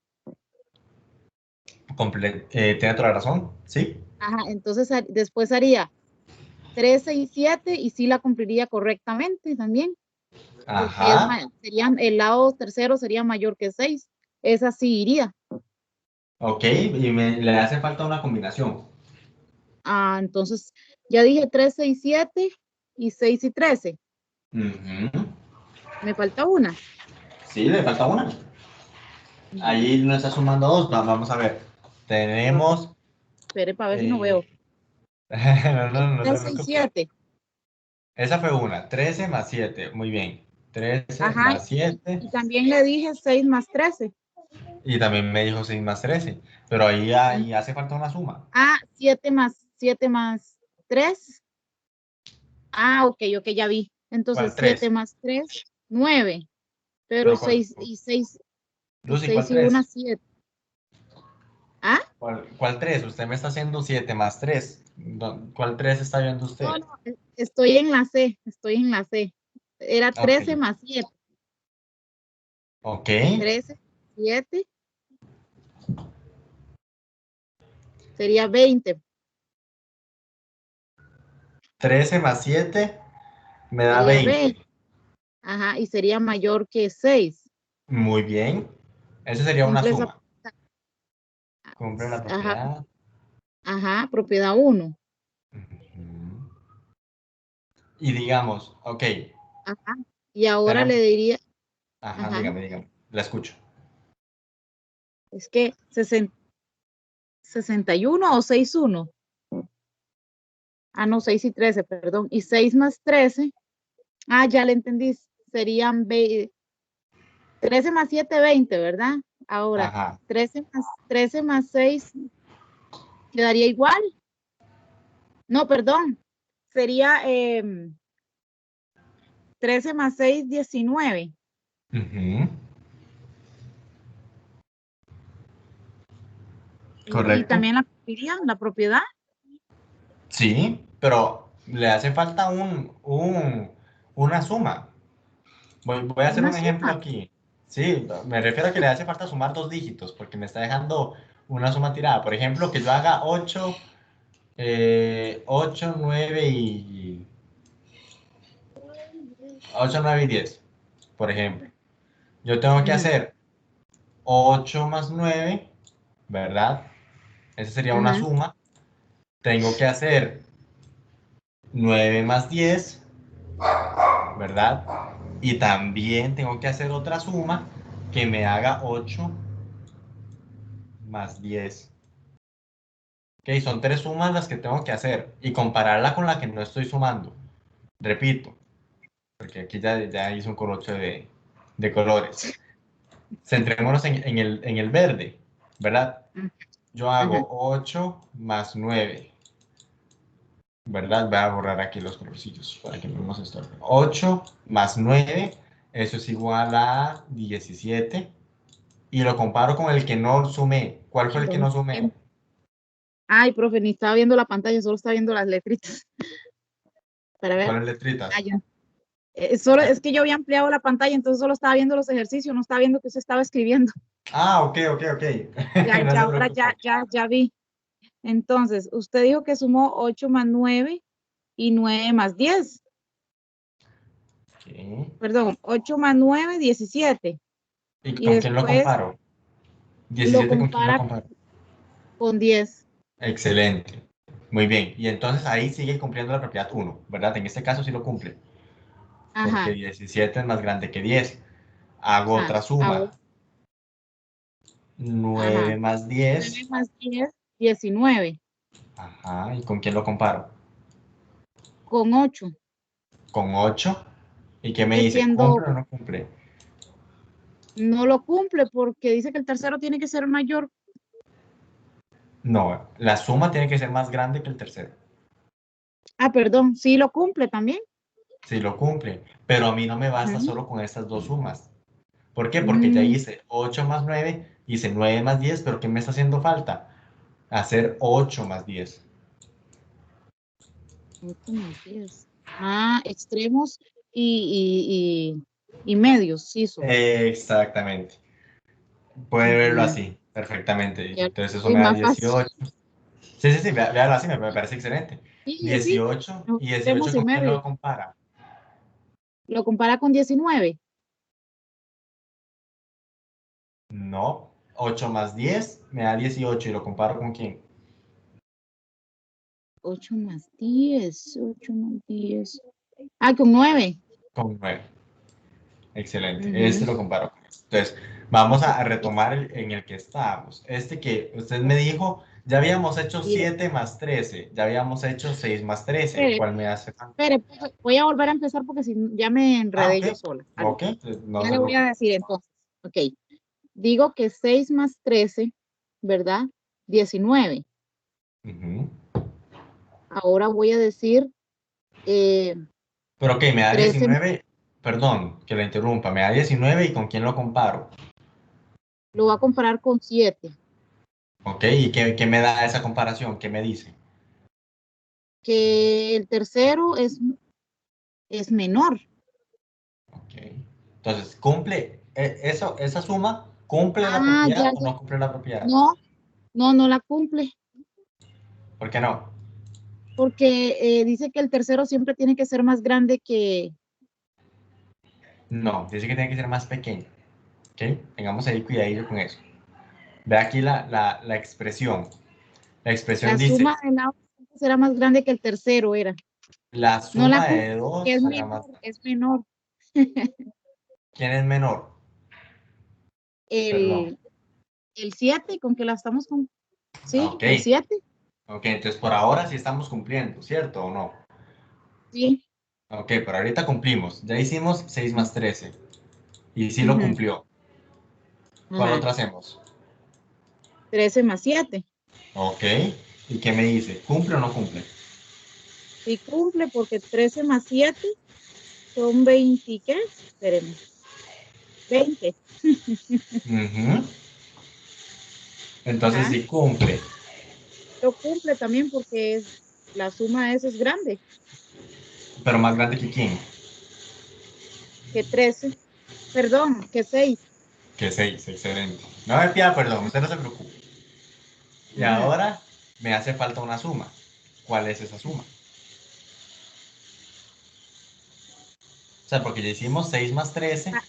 Tiene toda la razón, ¿sí? Ajá, entonces después haría 13 y 7 y sí la cumpliría correctamente también, porque Ajá, sería, el lado tercero sería mayor que 6. Esa sí iría. ok, y le hace falta una combinación. Ah, entonces ya dije 13 y 7 y 6 y 13. Ujú. Me falta una. Sí, le falta una. Ujú. Ahí no está sumando dos. Vamos a ver. Ok, Tenemos. espere para ver si no veo. eh, no, Hay no te 13 y preocupes. 7. Esa fue una. 13 más 7. Muy bien. 13 Ajá, más 7. y también le dije 6 más 13. Y también me dijo 6 más 13. Pero ahí hace falta una suma. Ah, 7 más 3. Ah, ok, ya vi. ¿Cuál Entonces 7 3? más 3, 9. Pero Pero 6 y 6 y Lucy, ¿cuál 6 y 1, 3? 7. Ah, ¿Cuál 3? Usted me está haciendo 7 más 3. ¿Cuál 3 está viendo no, usted? no, estoy en la C, estoy en la C. Era Ok. 13 más 7. Ok. 13, 7, sería 20. 13 más 7 me da Sería 20. 20. Ajá, y sería mayor que 6. Muy bien. Esa sería una Cumple esa. suma. Cumple la Ajá, propiedad. ajá, propiedad uno. Ujú. Y digamos, ok, Ajá. Y ahora le tenemos, diría, ajá, ajá, dígame, la escucho. es que 61 o 61. Ah, no, 6 y 13, perdón. Y 6 más 13. Ah, ya le entendí. Serían 13 más 7, 20, ¿verdad? Ahora, Ajá, 13 más 6 quedaría igual. No, perdón. Sería 13 más 6, 19. ujú, Y correcto. también la cumplirían, la propiedad. Sí, pero le hace falta una suma. Voy a hacer Una un ejemplo suma. aquí. Sí, me refiero a que le hace falta sumar dos dígitos, porque me está dejando una suma tirada. Por ejemplo, que yo haga 8, 9 y 8, 9 y 10, por ejemplo. Yo tengo que Ujú, hacer 8 más 9, ¿verdad? Esa sería una ujú. suma. Tengo que hacer 9 más 10, ¿verdad? Y también tengo que hacer otra suma que me haga 8 más 10. Ok, son tres sumas las que tengo que hacer y compararla con la que no estoy sumando. Repito, porque aquí ya hice un colocho de colores. Centrémonos en el verde, ¿verdad? Ujú, Yo ujú. hago 8 más 9. ¿Verdad? Voy a borrar aquí los colorcillos para que no nos estorbe. 8 más 9, eso es igual a 17. Y lo comparo con el que no sumé. ¿Cuál fue el que Perdón. no sumé? Ay, profe, ni estaba viendo la pantalla, solo estaba viendo las letritas. Para ver. ¿Cuáles letritas? Ah, ya. Solo es que yo había ampliado la pantalla, entonces solo estaba viendo los ejercicios, no estaba viendo que usted estaba escribiendo. Ok. No Ya, se ahora preocupe. ya vi. Entonces, usted dijo que sumó 8 más 9 y 9 más 10. Ok. Perdón, 8 más 9, 17. ¿Y Y con quién lo después comparo? lo 17, ¿con quién lo compara comparo? con 10. Excelente. Muy bien. Y entonces ahí sigue cumpliendo la propiedad 1, ¿verdad? En este caso sí lo cumple. Porque Ajá, 17 es más grande que 10. Hago ajá. otra Ahora, suma. ajá. 9 más 9 10. más 10, 19. Ajá. ¿Y con quién lo comparo? Con 8. con 8. ¿Y qué me que dice? siendo, ¿Cumple o no cumple? no lo cumple porque dice que el tercero tiene que ser mayor. No, la suma tiene que ser más grande que el tercero. Ah, perdón, sí lo cumple también. Sí lo cumple, pero a mí no me basta Ujú. solo con estas dos sumas. ¿Por qué? Porque ya Mm, hice 8 más 9, hice 9 más 10, pero ¿qué me está haciendo falta? Hacer 8 más 10. 8 más 10. Ah, extremos y medios, sí son. Exactamente. Puede verlo Ujú. así, perfectamente. Ya, Entonces eso sí, me da más fácil. 18. Sí, sí, sí, véalo así, me parece excelente. Sí, así, 18, los ¿y 18 extremos y con quién medios. lo compara? Lo compara con 19. No, 8 más 10 me da 18 y lo comparo con quién? 8 más 10, 8 más 10. Ah, con 9. Con 9. Excelente, este Ujú. lo comparo con este. Entonces, vamos Sí, a retomar en el que estábamos. Este que usted me dijo, ya habíamos hecho mire, 7 más 13, ya habíamos hecho 6 más 13. espere, ¿Cuál me hace falta? espere, voy a volver a empezar porque si no, ya me Ah, enredé ok, yo sola. ok, no Ya se le voy a preocupe. decir entonces. Ok, digo que 6 más 13, ¿verdad? 19. Ujú. Ahora voy a decir eh, Pero ok, me da 13, 19, perdón que la interrumpa, me da 19 y ¿con quién lo comparo? lo voy a comparar con 7, Ok, ¿y qué me da esa comparación? ¿Qué me dice? que el tercero es menor. Ok, entonces, ¿cumple esa suma? ¿Cumple la Ah, propiedad ya, o ya. no cumple la propiedad? No, no, no la cumple, ¿Por qué no? porque dice que el tercero siempre tiene que ser más grande que... No, dice que tiene que ser más pequeño. ¿Ok? Tengamos ahí cuidadillo con eso. Ve aquí la expresión. La expresión La dice, suma de la será más grande que el tercero, era. la No la suma cumple de porque 2 es será menor, más grande. es menor. ¿Quién es menor? Perdón. El, el 7 con que la estamos con... Sí, Ok, el 7. ok, entonces por ahora sí estamos cumpliendo, ¿cierto o no? Sí. Ok, pero ahorita cumplimos. Ya hicimos 6 más 13 y sí lo Ujú. cumplió. ¿Cuál Ajá. otro hacemos? 13 más 7. Ok, ¿y qué me dice? ¿Cumple o no cumple? Sí cumple porque 13 más 7 son 20, ¿qué? Esperemos, 20. Ujú. Entonces Ajá. sí cumple, Lo cumple también porque la suma de eso es grande pero más grande que quién? que 13. Perdón, que 6. Que 6, excelente. No me pida perdón, usted no se preocupe. Y Ajá. ahora me hace falta una suma. ¿Cuál es esa suma? O sea, porque ya hicimos 6 más 13. Ah,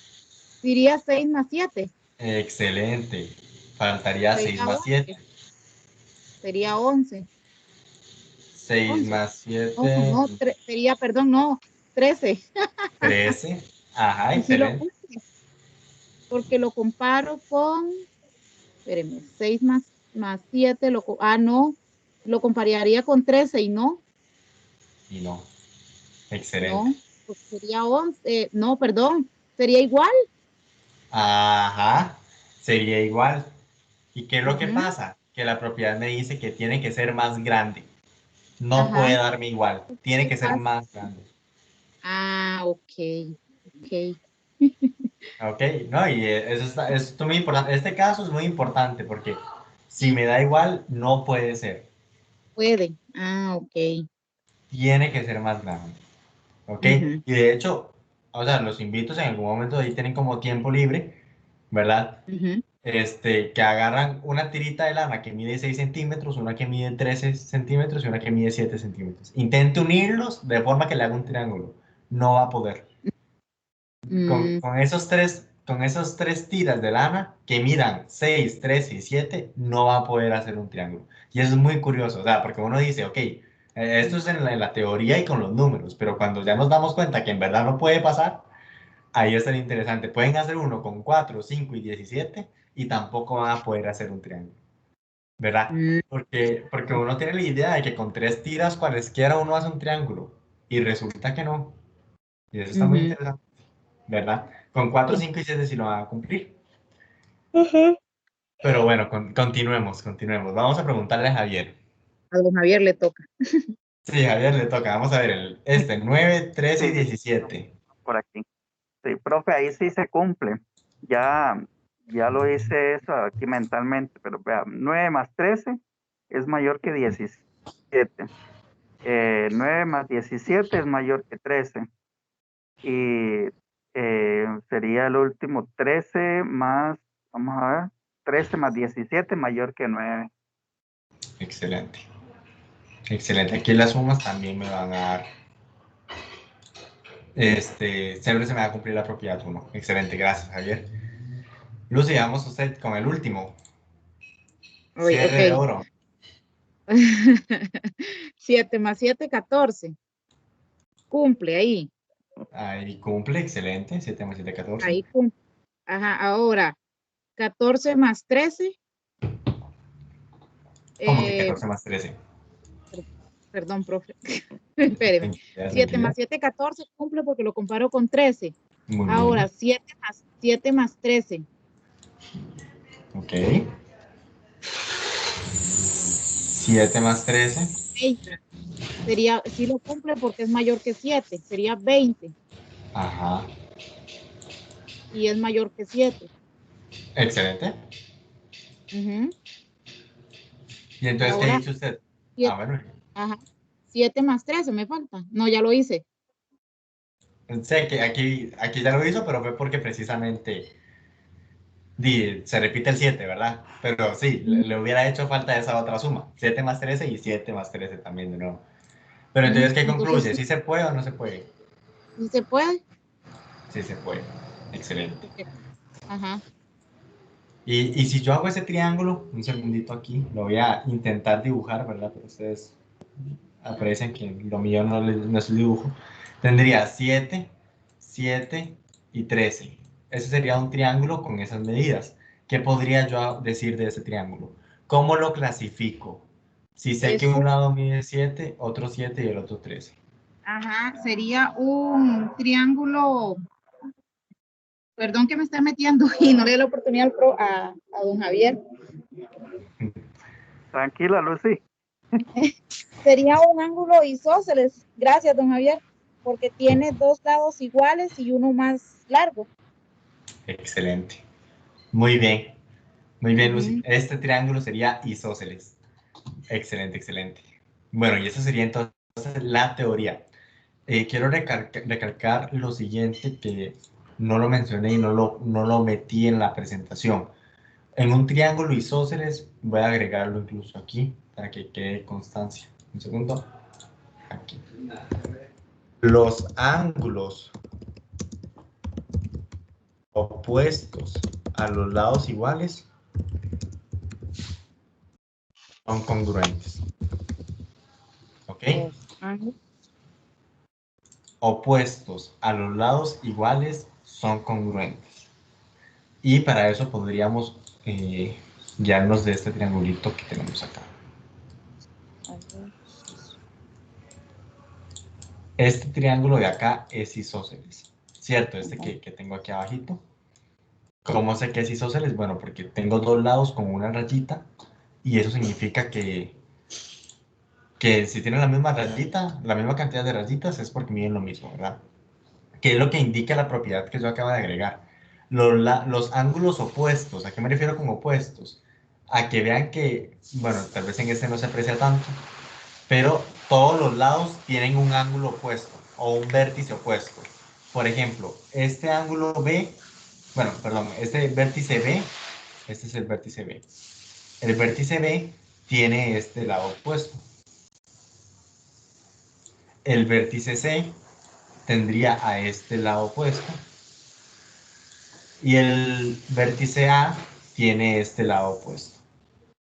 diría 6 más 7. Excelente. Faltaría 6 Sería más 7. 11. Sería 11. 6 11. más No, 7, no, sería, perdón, no, 13. 13. Ajá, Y si lo excelente. cumple, porque lo comparo con, espérenme, 6 más 7, no, lo compararía con 13 y no, Y no, excelente. no, pues sería 11, no, perdón, sería igual. Ajá, sería igual. ¿Y qué es lo que Ujú. pasa? Que la propiedad me dice que tiene que ser más grande. No puede Ajá. darme igual. Tiene ¿Qué que ser pasa? más grande. Ah, ok, ok. Ok, no, y esto es muy importante. Este caso es muy importante porque si me da igual, no puede ser. Puede. Ah, ok. Tiene que ser más grande. Ok, Ujú, y de hecho, o sea, los invito, si en algún momento ahí tienen como tiempo libre, ¿verdad? ujú. Que agarran una tirita de lana que mide 6 centímetros, una que mide 13 centímetros y una que mide 7 centímetros. Intente unirlos de forma que le haga un triángulo. No va a poder. Mm, Con esos tres tiras de lana que midan 6, 13 y 7, no va a poder hacer un triángulo. Y eso es muy curioso, o sea, porque uno dice, ok, esto es en la teoría y con los números, pero cuando ya nos damos cuenta que en verdad no puede pasar, ahí está lo interesante. Pueden hacer uno con 4, 5 y 17 y tampoco van a poder hacer un triángulo, ¿verdad? mm. Porque uno tiene la idea de que con tres tiras cualesquiera uno hace un triángulo y resulta que no. Y eso está muy Ujú. interesante, ¿verdad? Con 4, 5 y 7 sí lo van a cumplir. Pero bueno, continuemos. Vamos a preguntarle a Javier. A don Javier le toca. Sí, Javier le toca. Vamos a ver, este, 9, 13 y Sí, 17. por aquí. Sí, profe, ahí sí se cumple. Ya, ya lo hice eso aquí mentalmente, pero vea, 9 más 13 es mayor que 17. 9 más 17 es mayor que 13. Y sería el último 13 más, vamos a ver, 13 más 17 mayor que 9. Excelente. Excelente. Aquí las sumas también me van a dar. Siempre se me va a cumplir la propiedad 1. Excelente, gracias, Javier. Lucy, vamos a usted con el último. Oye, Cierre de ok. oro. 7 más 7, 14. Cumple ahí. Ahí cumple, excelente. 7 más 7, 14. Ahí cumple. Ajá, ahora, 14 más 13. ¿Cómo que eh, 14 más 13? Perdón, profe. Espéreme. Tranquilidad, 7 más tranquilidad. 7, 14 cumple porque lo comparo con 13. Muy Ahora, bien. 7 más 13. Ok. 7 más 13. 20. Sería, sí lo cumple porque es mayor que 7. Sería 20 Ajá. y es mayor que 7. Excelente. Ujú. ¿Y entonces qué Ahora, dice usted? Ah, 7, bueno. ajá. 7 más 13 me falta. No, ya lo hice. Sé que aquí ya lo hizo, pero fue porque precisamente se repite el 7, ¿verdad? Pero sí, Ujú. le hubiera hecho falta esa otra suma. 7 más 13 y 7 más 13 también de nuevo. Pero entonces, ¿qué Entonces, concluye? ¿Sí se puede o no se puede? sí se puede. Sí se puede. Excelente. Porque, ajá. Y si yo hago ese triángulo, un segundito aquí, lo voy a intentar dibujar, ¿verdad? Pero ustedes aprecian que lo mío no es el dibujo. Tendría 7, 7 y 13. Ese sería un triángulo con esas medidas. ¿Qué podría yo decir de ese triángulo? ¿Cómo lo clasifico? Si sé que un Eso, lado mide 7, otro 7 y el otro 13. ajá, sería un triángulo. Perdón que me esté metiendo y no le doy la oportunidad a don Javier. Tranquila, Lucy. Sería un ángulo isósceles. Gracias, don Javier, porque tiene dos lados iguales y uno más largo. Excelente. Muy bien. Muy bien, Lucy. Ujú. Este triángulo sería isósceles. Excelente, excelente. Bueno, y esa sería entonces la teoría. Quiero recalcar lo siguiente que no lo mencioné y no lo metí en la presentación. En un triángulo isósceles, voy a agregarlo incluso aquí para que quede constancia. Un segundo. Aquí. Los ángulos opuestos a los lados iguales son congruentes. ¿Ok? Los ángulos. Opuestos a los lados iguales son congruentes. Y para eso podríamos guiarnos de este triangulito que tenemos acá. Este triángulo de acá es isósceles, ¿cierto? Este que tengo aquí abajito. ¿Cómo sé que es isósceles? Bueno, porque tengo dos lados con una rayita y eso significa que si tienen la misma rayita, la misma cantidad de rayitas es porque miden lo mismo, ¿verdad? Que es lo que indica la propiedad que yo acabo de agregar. Los ángulos opuestos, ¿a qué me refiero con opuestos? A que vean que, bueno, tal vez en este no se aprecia tanto, pero todos los lados tienen un ángulo opuesto o un vértice opuesto. Por ejemplo, este ángulo B, bueno, perdón, este vértice B, este es el vértice B. El vértice B tiene este lado opuesto. El vértice C tendría a este lado opuesto. Y el vértice A tiene este lado opuesto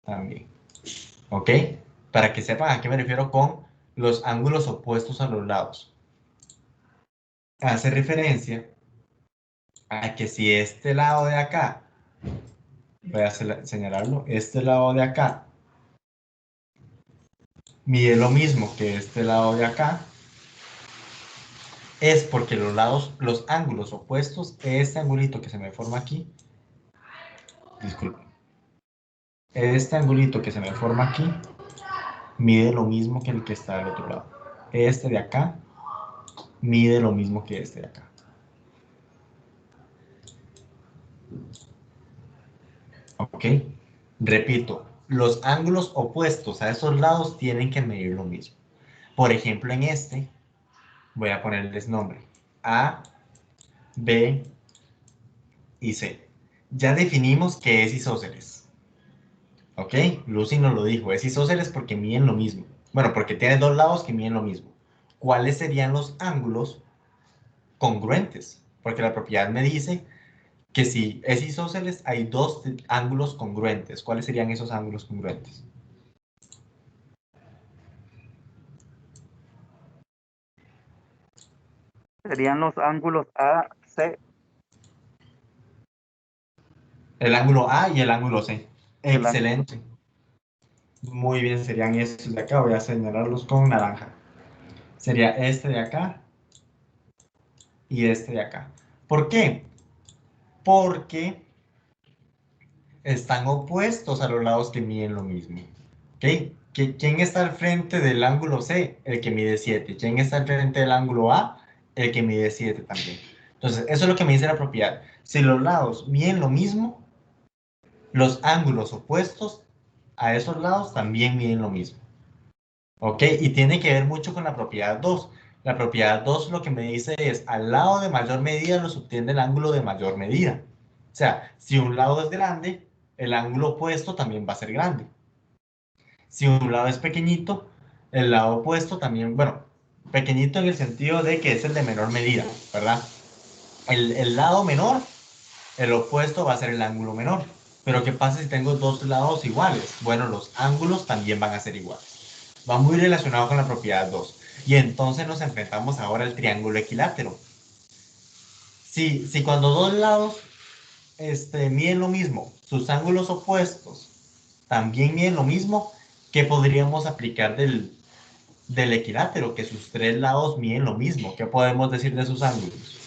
también. ¿Ok? Para que sepan a qué me refiero con los ángulos opuestos a los lados. Hace referencia a que si este lado de acá, voy a señalarlo, este lado de acá mide lo mismo que este lado de acá, es porque los ángulos opuestos, este angulito que se me forma aquí, disculpen, este angulito que se me forma aquí, mide lo mismo que el que está del otro lado. Este de acá mide lo mismo que este de acá. ¿Ok? Repito, los ángulos opuestos a esos lados tienen que medir lo mismo. Por ejemplo, en este, voy a ponerles nombre. A, B y C. Ya definimos que es isósceles. ¿Ok? Lucy nos lo dijo. Es isósceles porque miden lo mismo. Bueno, porque tiene dos lados que miden lo mismo. ¿Cuáles serían los ángulos congruentes? Porque la propiedad me dice que si es isósceles hay dos ángulos congruentes. ¿Cuáles serían esos ángulos congruentes? Serían los ángulos AC. El ángulo A y el ángulo C. El ángulo. Excelente. Muy bien, serían estos de acá. Voy a señalarlos con naranja. Sería este de acá y este de acá. ¿Por qué? Porque están opuestos a los lados que miden lo mismo. ¿Ok? ¿Quién está al frente del ángulo C? El que mide 7. ¿Quién está al frente del ángulo A? El que mide 7 también. Entonces, eso es lo que me dice la propiedad. Si los lados miden lo mismo, los ángulos opuestos a esos lados también miden lo mismo. ¿Ok? Y tiene que ver mucho con la propiedad 2. La propiedad 2 lo que me dice es, al lado de mayor medida lo subtiende el ángulo de mayor medida. O sea, si un lado es grande, el ángulo opuesto también va a ser grande. Si un lado es pequeñito, el lado opuesto también, bueno, pequeñito en el sentido de que es el de menor medida, ¿verdad? El lado menor, el opuesto va a ser el ángulo menor. Pero ¿qué pasa si tengo dos lados iguales? Bueno, los ángulos también van a ser iguales. Va muy relacionado con la propiedad 2. Y entonces nos enfrentamos ahora al triángulo equilátero. Si cuando dos lados miden lo mismo, sus ángulos opuestos también miden lo mismo, ¿qué podríamos aplicar del equilátero? Que sus tres lados miden lo mismo. ¿Qué podemos decir de sus ángulos?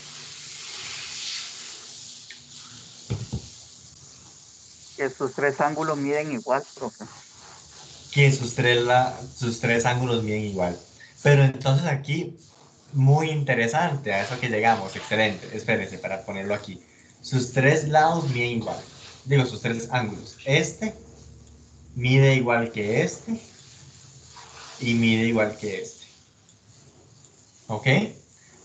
Que sus tres ángulos miden igual, profe. Que sus tres ángulos miden igual. Pero entonces aquí, muy interesante, a eso que llegamos, excelente. Espérense para ponerlo aquí. Sus tres lados miden igual. Digo, sus tres ángulos. Este mide igual que este y mide igual que este. ¿Ok?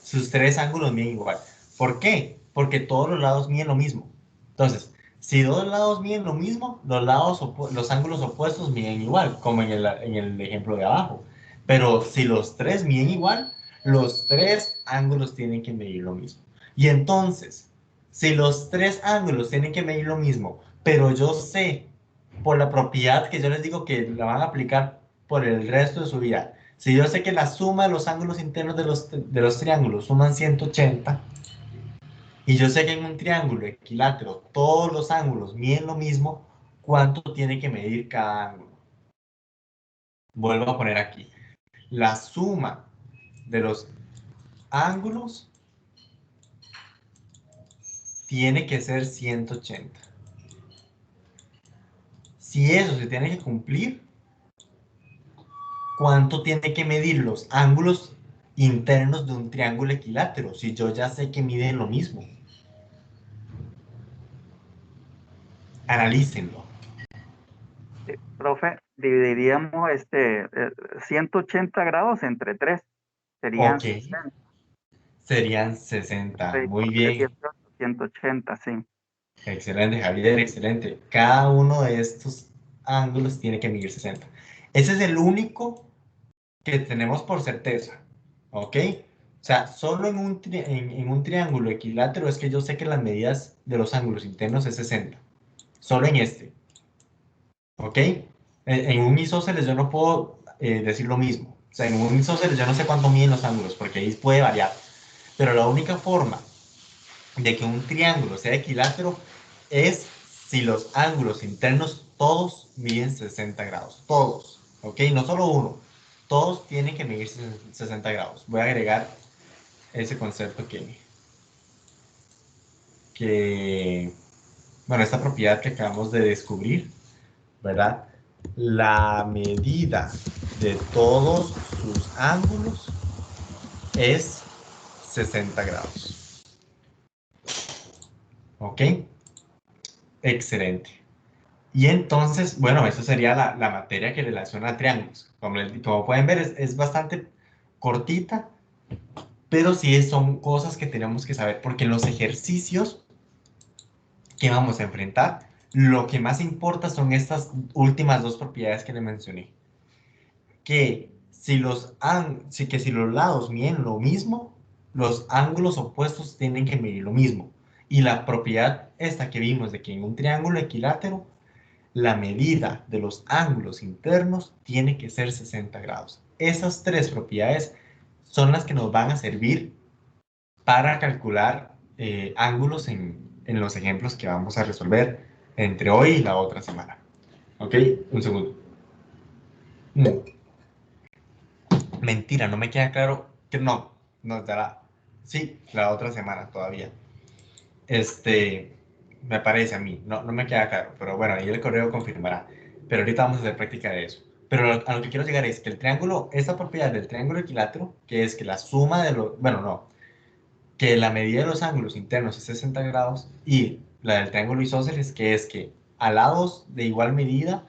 Sus tres ángulos miden igual. ¿Por qué? Porque todos los lados miden lo mismo. Entonces, si dos lados miden lo mismo, los ángulos opuestos miden igual, como en el ejemplo de abajo. Pero si los tres miden igual, los tres ángulos tienen que medir lo mismo. Y entonces, si los tres ángulos tienen que medir lo mismo, pero yo sé por la propiedad que yo les digo que la van a aplicar por el resto de su vida, si yo sé que la suma de los ángulos internos de los triángulos suman 180, y yo sé que en un triángulo equilátero todos los ángulos miden lo mismo, ¿cuánto tiene que medir cada ángulo? Vuelvo a poner aquí. La suma de los ángulos tiene que ser 180. Si eso se tiene que cumplir, ¿cuánto tiene que medir los ángulos internos de un triángulo equilátero? Si yo ya sé que miden lo mismo. Analícenlo. Profe, dividiríamos 180 grados entre 3. Serían Ok, 60. serían 60. Muy 3, bien. 18, 180, sí. Excelente, Javier, excelente. Cada uno de estos ángulos tiene que medir 60. Ese es el único que tenemos por certeza. ¿Ok? O sea, solo en un triángulo equilátero es que yo sé que las medidas de los ángulos internos es 60. Solo en este. ¿Ok? En un isósceles yo no puedo decir lo mismo. O sea, en un isósceles yo no sé cuánto miden los ángulos porque ahí puede variar. Pero la única forma de que un triángulo sea equilátero es si los ángulos internos todos miden 60 grados. Todos. ¿Ok? No solo uno. Todos tienen que medir 60 grados. Voy a agregar ese concepto bueno, esta propiedad que acabamos de descubrir, ¿verdad? La medida de todos sus ángulos es 60 grados. ¿Ok? Excelente. Y entonces, bueno, eso sería la materia que relaciona a triángulos. Como pueden ver, es bastante cortita, pero sí son cosas que tenemos que saber, porque en los ejercicios que vamos a enfrentar, lo que más importa son estas últimas dos propiedades que le mencioné. Que si los lados miden lo mismo, los ángulos opuestos tienen que medir lo mismo. Y la propiedad esta que vimos de que en un triángulo equilátero, la medida de los ángulos internos tiene que ser 60 grados. Esas tres propiedades son las que nos van a servir para calcular ángulos en los ejemplos que vamos a resolver entre hoy y la otra semana. ¿Ok? Un segundo. Mentira, no me queda claro que no, nos dará, sí, la otra semana todavía. Me parece a mí, no me queda claro, pero bueno, ahí el correo confirmará. Pero ahorita vamos a hacer práctica de eso. Pero a lo que quiero llegar es que el triángulo, esta propiedad del triángulo equilátero, que es que la suma de los, bueno, no, que la medida de los ángulos internos es 60 grados, y la del triángulo isósceles, que es que a lados de igual medida,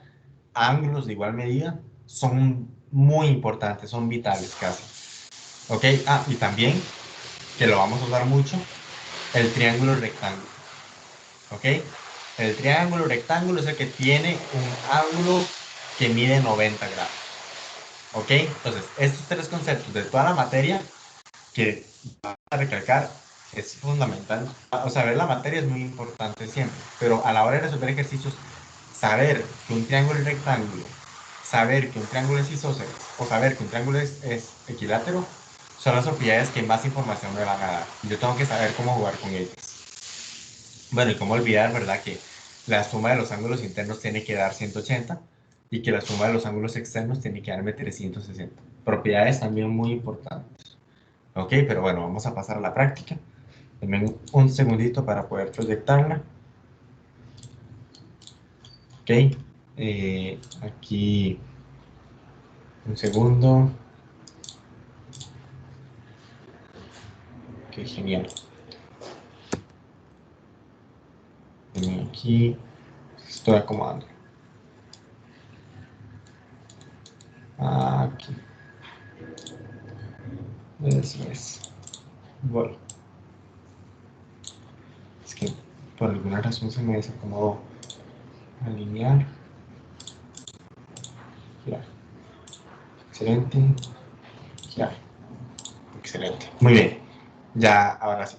ángulos de igual medida, son muy importantes, son vitales casi. ¿Ok? Ah, y también, que lo vamos a usar mucho, el triángulo rectángulo. ¿Ok? El triángulo rectángulo es el que tiene un ángulo que mide 90 grados. ¿Ok? Entonces, estos tres conceptos de toda la materia que vamos a recalcar es fundamental. O sea, ver la materia es muy importante siempre, pero a la hora de resolver ejercicios, saber que un triángulo es rectángulo, saber que un triángulo es isósceles o saber que un triángulo es equilátero son las propiedades que más información me van a dar. Yo tengo que saber cómo jugar con ellas. Bueno, y cómo olvidar, ¿verdad? Que la suma de los ángulos internos tiene que dar 180 y que la suma de los ángulos externos tiene que darme 360. Propiedades también muy importantes. Ok, pero bueno, vamos a pasar a la práctica. Denme un segundito para poder proyectarla. Ok, aquí un segundo. Ok, genial. Aquí estoy acomodando. Aquí. Eso es. Bueno. Es que por alguna razón se me desacomodó. Alinear. Girar. Excelente. Girar. Excelente. Muy bien. Ya, ahora sí.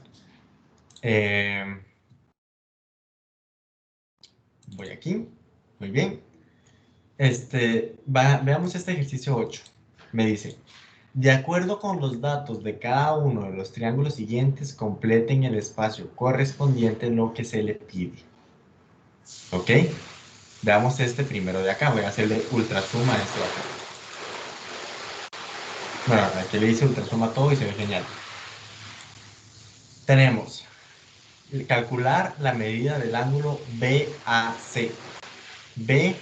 Voy aquí. Muy bien. Veamos este ejercicio 8. Me dice, de acuerdo con los datos de cada uno de los triángulos siguientes, completen el espacio correspondiente a lo que se le pide. ¿Ok? Veamos este primero de acá. Voy a hacerle ultrasuma a este de acá. Bueno, aquí le hice ultrasuma a todo y se ve genial. Tenemos calcular la medida del ángulo BAC. BAC.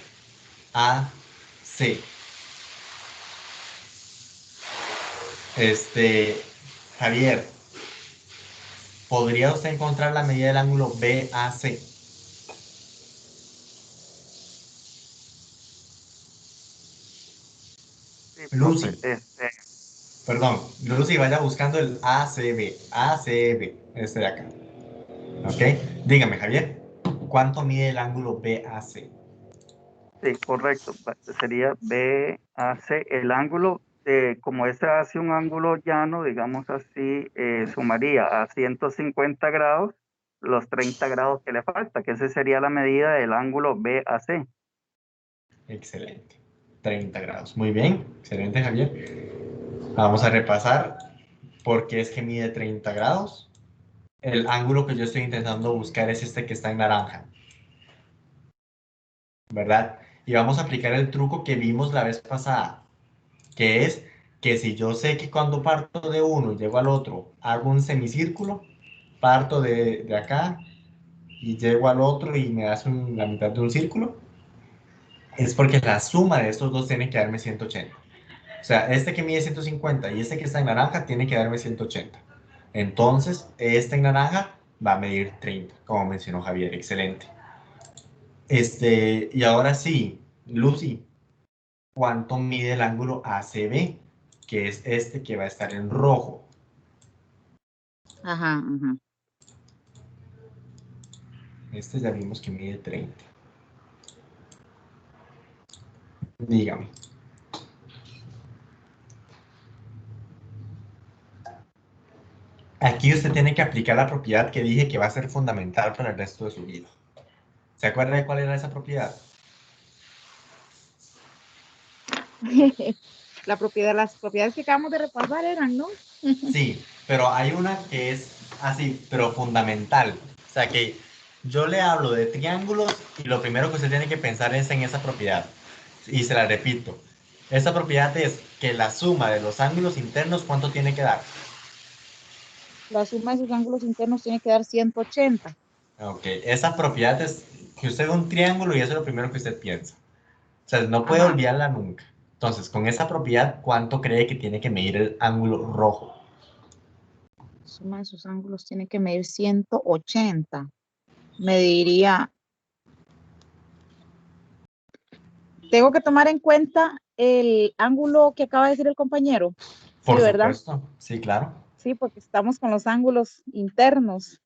Javier, ¿podría usted encontrar la medida del ángulo BAC? Sí, profe, Lucy, perdón, Lucy, vaya buscando el ACB, ACB, este de acá. ¿Ok? Dígame, Javier, ¿cuánto mide el ángulo BAC? sí, correcto. Sería BAC, el ángulo, como ese hace un ángulo llano, digamos así, sumaría a 150 grados los 30 grados que le falta, que esa sería la medida del ángulo BAC. Excelente. 30 grados. Muy bien. Excelente, Javier. Vamos a repasar por qué es que mide 30 grados. El ángulo que yo estoy intentando buscar es este que está en naranja, ¿verdad? Y vamos a aplicar el truco que vimos la vez pasada, que es que si yo sé que cuando parto de uno y llego al otro, hago un semicírculo, parto de acá y llego al otro y me das la mitad de un círculo, es porque la suma de estos dos tiene que darme 180. O sea, este que mide 150 y este que está en naranja tiene que darme 180. Entonces, este en naranja va a medir 30, como mencionó Javier. Excelente. Y ahora sí, Lucy, ¿cuánto mide el ángulo ACB? Que es este que va a estar en rojo. Ajá, ajá. Este ya vimos que mide 30. Dígame. Aquí usted tiene que aplicar la propiedad que dije que va a ser fundamental para el resto de su vida. ¿Se acuerda de cuál era esa propiedad? Las propiedades que acabamos de repasar eran, ¿no? Sí, pero hay una que es así, pero fundamental. O sea que yo le hablo de triángulos y lo primero que usted tiene que pensar es en esa propiedad. Y se la repito. Esa propiedad es que la suma de los ángulos internos, ¿cuánto tiene que dar? La suma de sus ángulos internos tiene que dar 180. Ok, esa propiedad es que usted ve un triángulo y eso es lo primero que usted piensa. O sea, no puede Ajá. olvidarla nunca. Entonces, con esa propiedad, ¿cuánto cree que tiene que medir el ángulo rojo? Suma de sus ángulos tiene que medir 180. Mediría. Tengo que tomar en cuenta el ángulo que acaba de decir el compañero. Sí, Por ¿verdad? supuesto, sí, claro. Sí, porque estamos con los ángulos internos.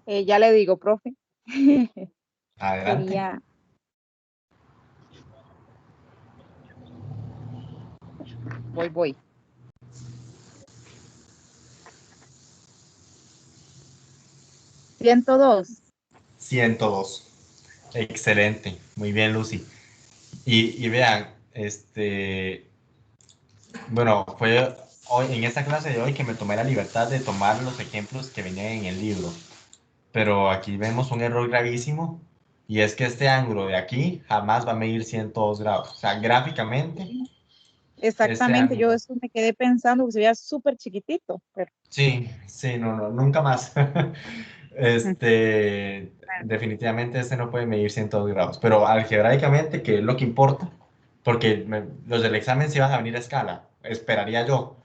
Ya le digo, profe. Adelante. Sería, voy. 102. 102. Excelente. Muy bien, Lucy. Y vean, bueno, fue hoy, en esta clase de hoy que me tomé la libertad de tomar los ejemplos que venían en el libro. Pero aquí vemos un error gravísimo y es que este ángulo de aquí jamás va a medir 102 grados. O sea, gráficamente, este Exactamente, yo ángulo. eso me quedé pensando que se veía súper chiquitito, pero Sí, sí, no, no, nunca más. Definitivamente este no puede medir 102 grados, pero algebraicamente, que es lo que importa, porque los del examen sí van a venir a escala, esperaría yo,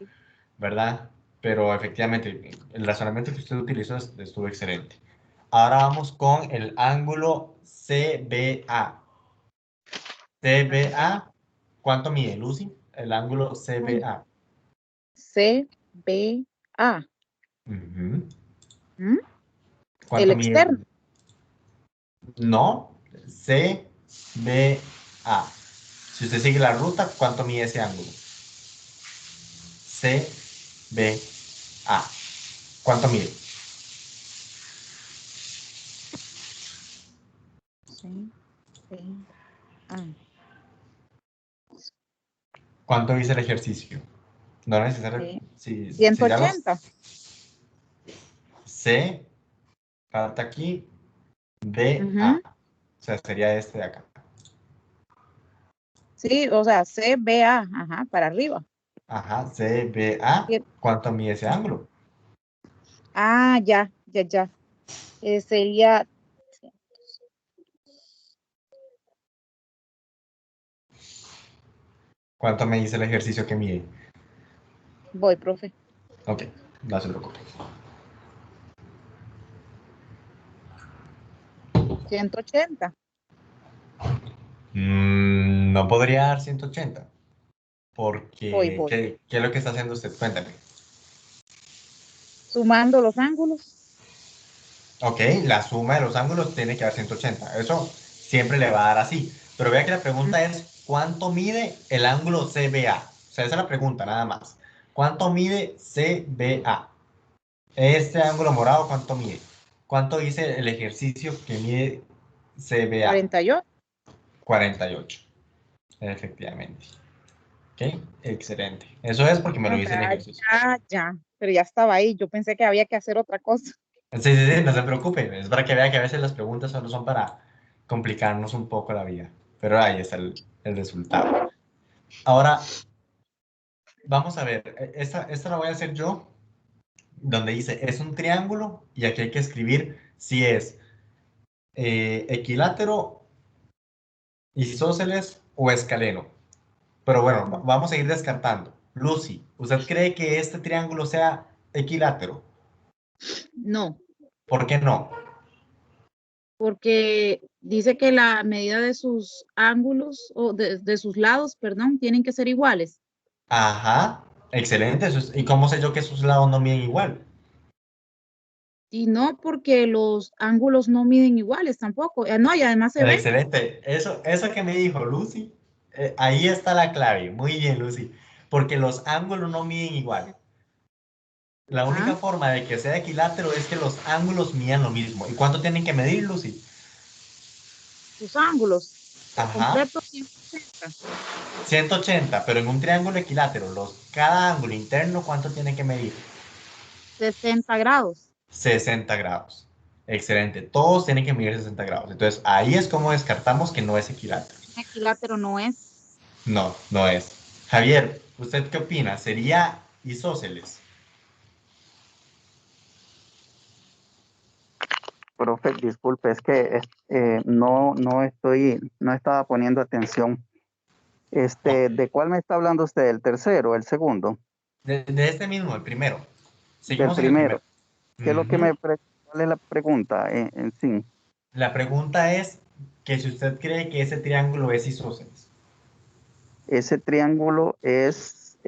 ¿verdad? Pero efectivamente, el razonamiento que usted utilizó estuvo excelente. Ahora vamos con el ángulo CBA. CBA, ¿cuánto mide, Lucy? El ángulo CBA. CBA. Ujú. ¿Mm? El ¿Cuánto mide? externo. No, CBA. Si usted sigue la ruta, ¿cuánto mide ese ángulo? CBA. ¿Cuánto mide? CBA. ¿Cuánto dice el ejercicio? No es necesario. Si ya los 180. C, falta aquí, BA. Ujú. O sea, sería este de acá. Sí, o sea, CBA, ajá, para arriba. Ajá, CBA. Bien. ¿Cuánto mide ese ángulo? Ah, ya. Sería, ¿Cuánto me dice el ejercicio que mide? voy, profe. Ok, no se preocupe. 180. No podría dar 180, porque Voy. ¿qué es lo que está haciendo usted? Cuéntame. Sumando los ángulos. Ok, la suma de los ángulos tiene que dar 180. Eso siempre le va a dar así. Pero vea que la Mm. pregunta es, ¿cuánto mide el ángulo CBA? O sea, esa es la pregunta, nada más. ¿Cuánto mide CBA? Este ángulo morado, ¿cuánto mide? ¿Cuánto dice el ejercicio que mide CBA? 48. 48. Efectivamente. Ok, excelente. Eso es porque me lo O dice el sea, ejercicio. ya. Pero ya estaba ahí. Yo pensé que había que hacer otra cosa. Sí, no se preocupe. Es para que vea que a veces las preguntas solo son para complicarnos un poco la vida. Pero ahí está el resultado. Ahora, vamos a ver, esta la voy a hacer yo, donde dice, es un triángulo, y aquí hay que escribir si es equilátero, isósceles o escaleno. Pero bueno, vamos a ir descartando. Lucy, ¿usted cree que este triángulo sea equilátero? No, ¿Por qué no? porque dice que la medida de sus ángulos o de sus lados, perdón, tienen que ser iguales. Ajá, excelente. ¿Y cómo sé yo que sus lados no miden igual? Y no porque los ángulos no miden iguales tampoco. No, y además se ve. Excelente. Eso que me dijo Lucy, ahí está la clave. Muy bien, Lucy. Porque los ángulos no miden igual. La Ajá, única forma de que sea equilátero es que los ángulos midan lo mismo. ¿Y cuánto tienen que medir, Lucy? sus ángulos Ajá, completos 180. 180, pero en un triángulo equilátero, cada ángulo interno, ¿cuánto tiene que medir? 60 grados. 60 grados. Excelente. Todos tienen que medir 60 grados. Entonces, ahí es como descartamos que no es equilátero. Un equilátero no es. No, no es. Javier, ¿usted qué opina? ¿Sería isósceles? Profe, disculpe, es que no estaba poniendo atención. ¿De cuál me está hablando usted? ¿El tercero, el segundo? De este mismo, el primero. Del Seguimos en el primero. primero. ¿Qué es lo que Ujú. cuál es la pregunta en sí? La pregunta es que si usted cree que ese triángulo es isósceles. Ese triángulo es,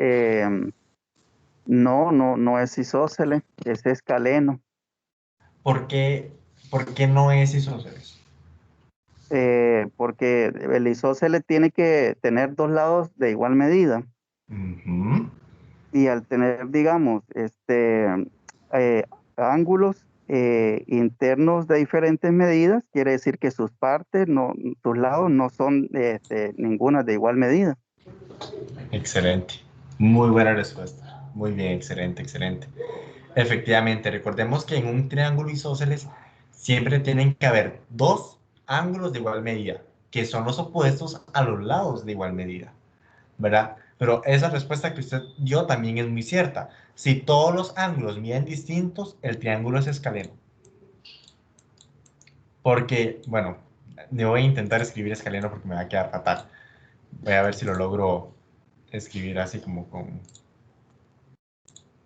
no es isósceles, es escaleno, ¿Por qué, por qué no es isósceles? porque el isósceles tiene que tener dos lados de igual medida. Ujú. Y al tener, digamos, eh, ángulos internos de diferentes medidas, quiere decir que sus partes, no, sus lados no son ninguna de igual medida. Excelente. Muy buena respuesta. Muy bien, excelente, excelente. Efectivamente, recordemos que en un triángulo isósceles siempre tienen que haber dos ángulos de igual medida, que son los opuestos a los lados de igual medida, ¿verdad? Pero esa respuesta que usted dio también es muy cierta. Si todos los ángulos miden distintos, el triángulo es escaleno. Porque, bueno, yo voy a intentar escribir escaleno porque me va a quedar fatal. Voy a ver si lo logro escribir así como con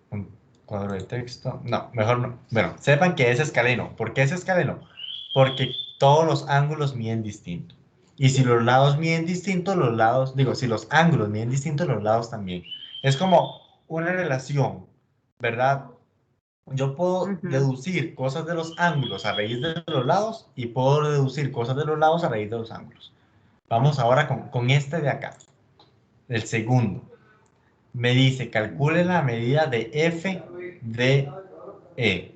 un cuadro de texto. No, mejor no. Bueno, sepan que es escaleno. ¿Por qué es escaleno? Porque todos los ángulos miden distinto. Y si los lados miden distinto, los lados, digo, si los ángulos miden distinto, los lados también. Es como una relación, ¿verdad? Yo puedo Ujú. deducir cosas de los ángulos a raíz de los lados y puedo deducir cosas de los lados a raíz de los ángulos. Vamos ahora con este de acá, el segundo. Me dice, calcule la medida de f de e.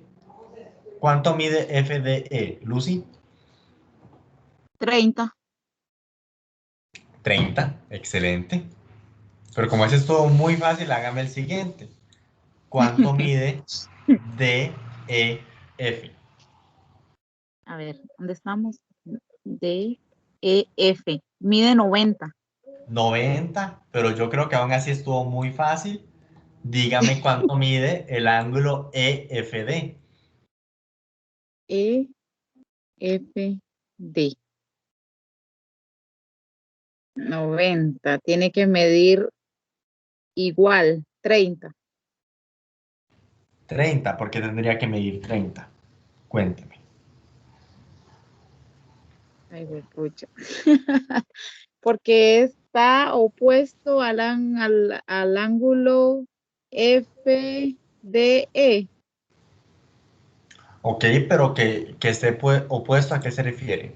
¿Cuánto mide f de e, Lucy? 30. 30, excelente. Pero como ese es todo muy fácil, hágame el siguiente. ¿Cuánto mide d e f? A ver, ¿dónde estamos? D, E, F. Mide 90. 90, pero yo creo que aún así estuvo muy fácil. Dígame cuánto mide el ángulo EFD. E, F, D. 90. Tiene que medir igual, 30. 30, porque tendría que medir 30. Cuénteme. Ay, pucha. Porque está opuesto al ángulo FDE. Ok, pero que esté opuesto, ¿a qué se refiere?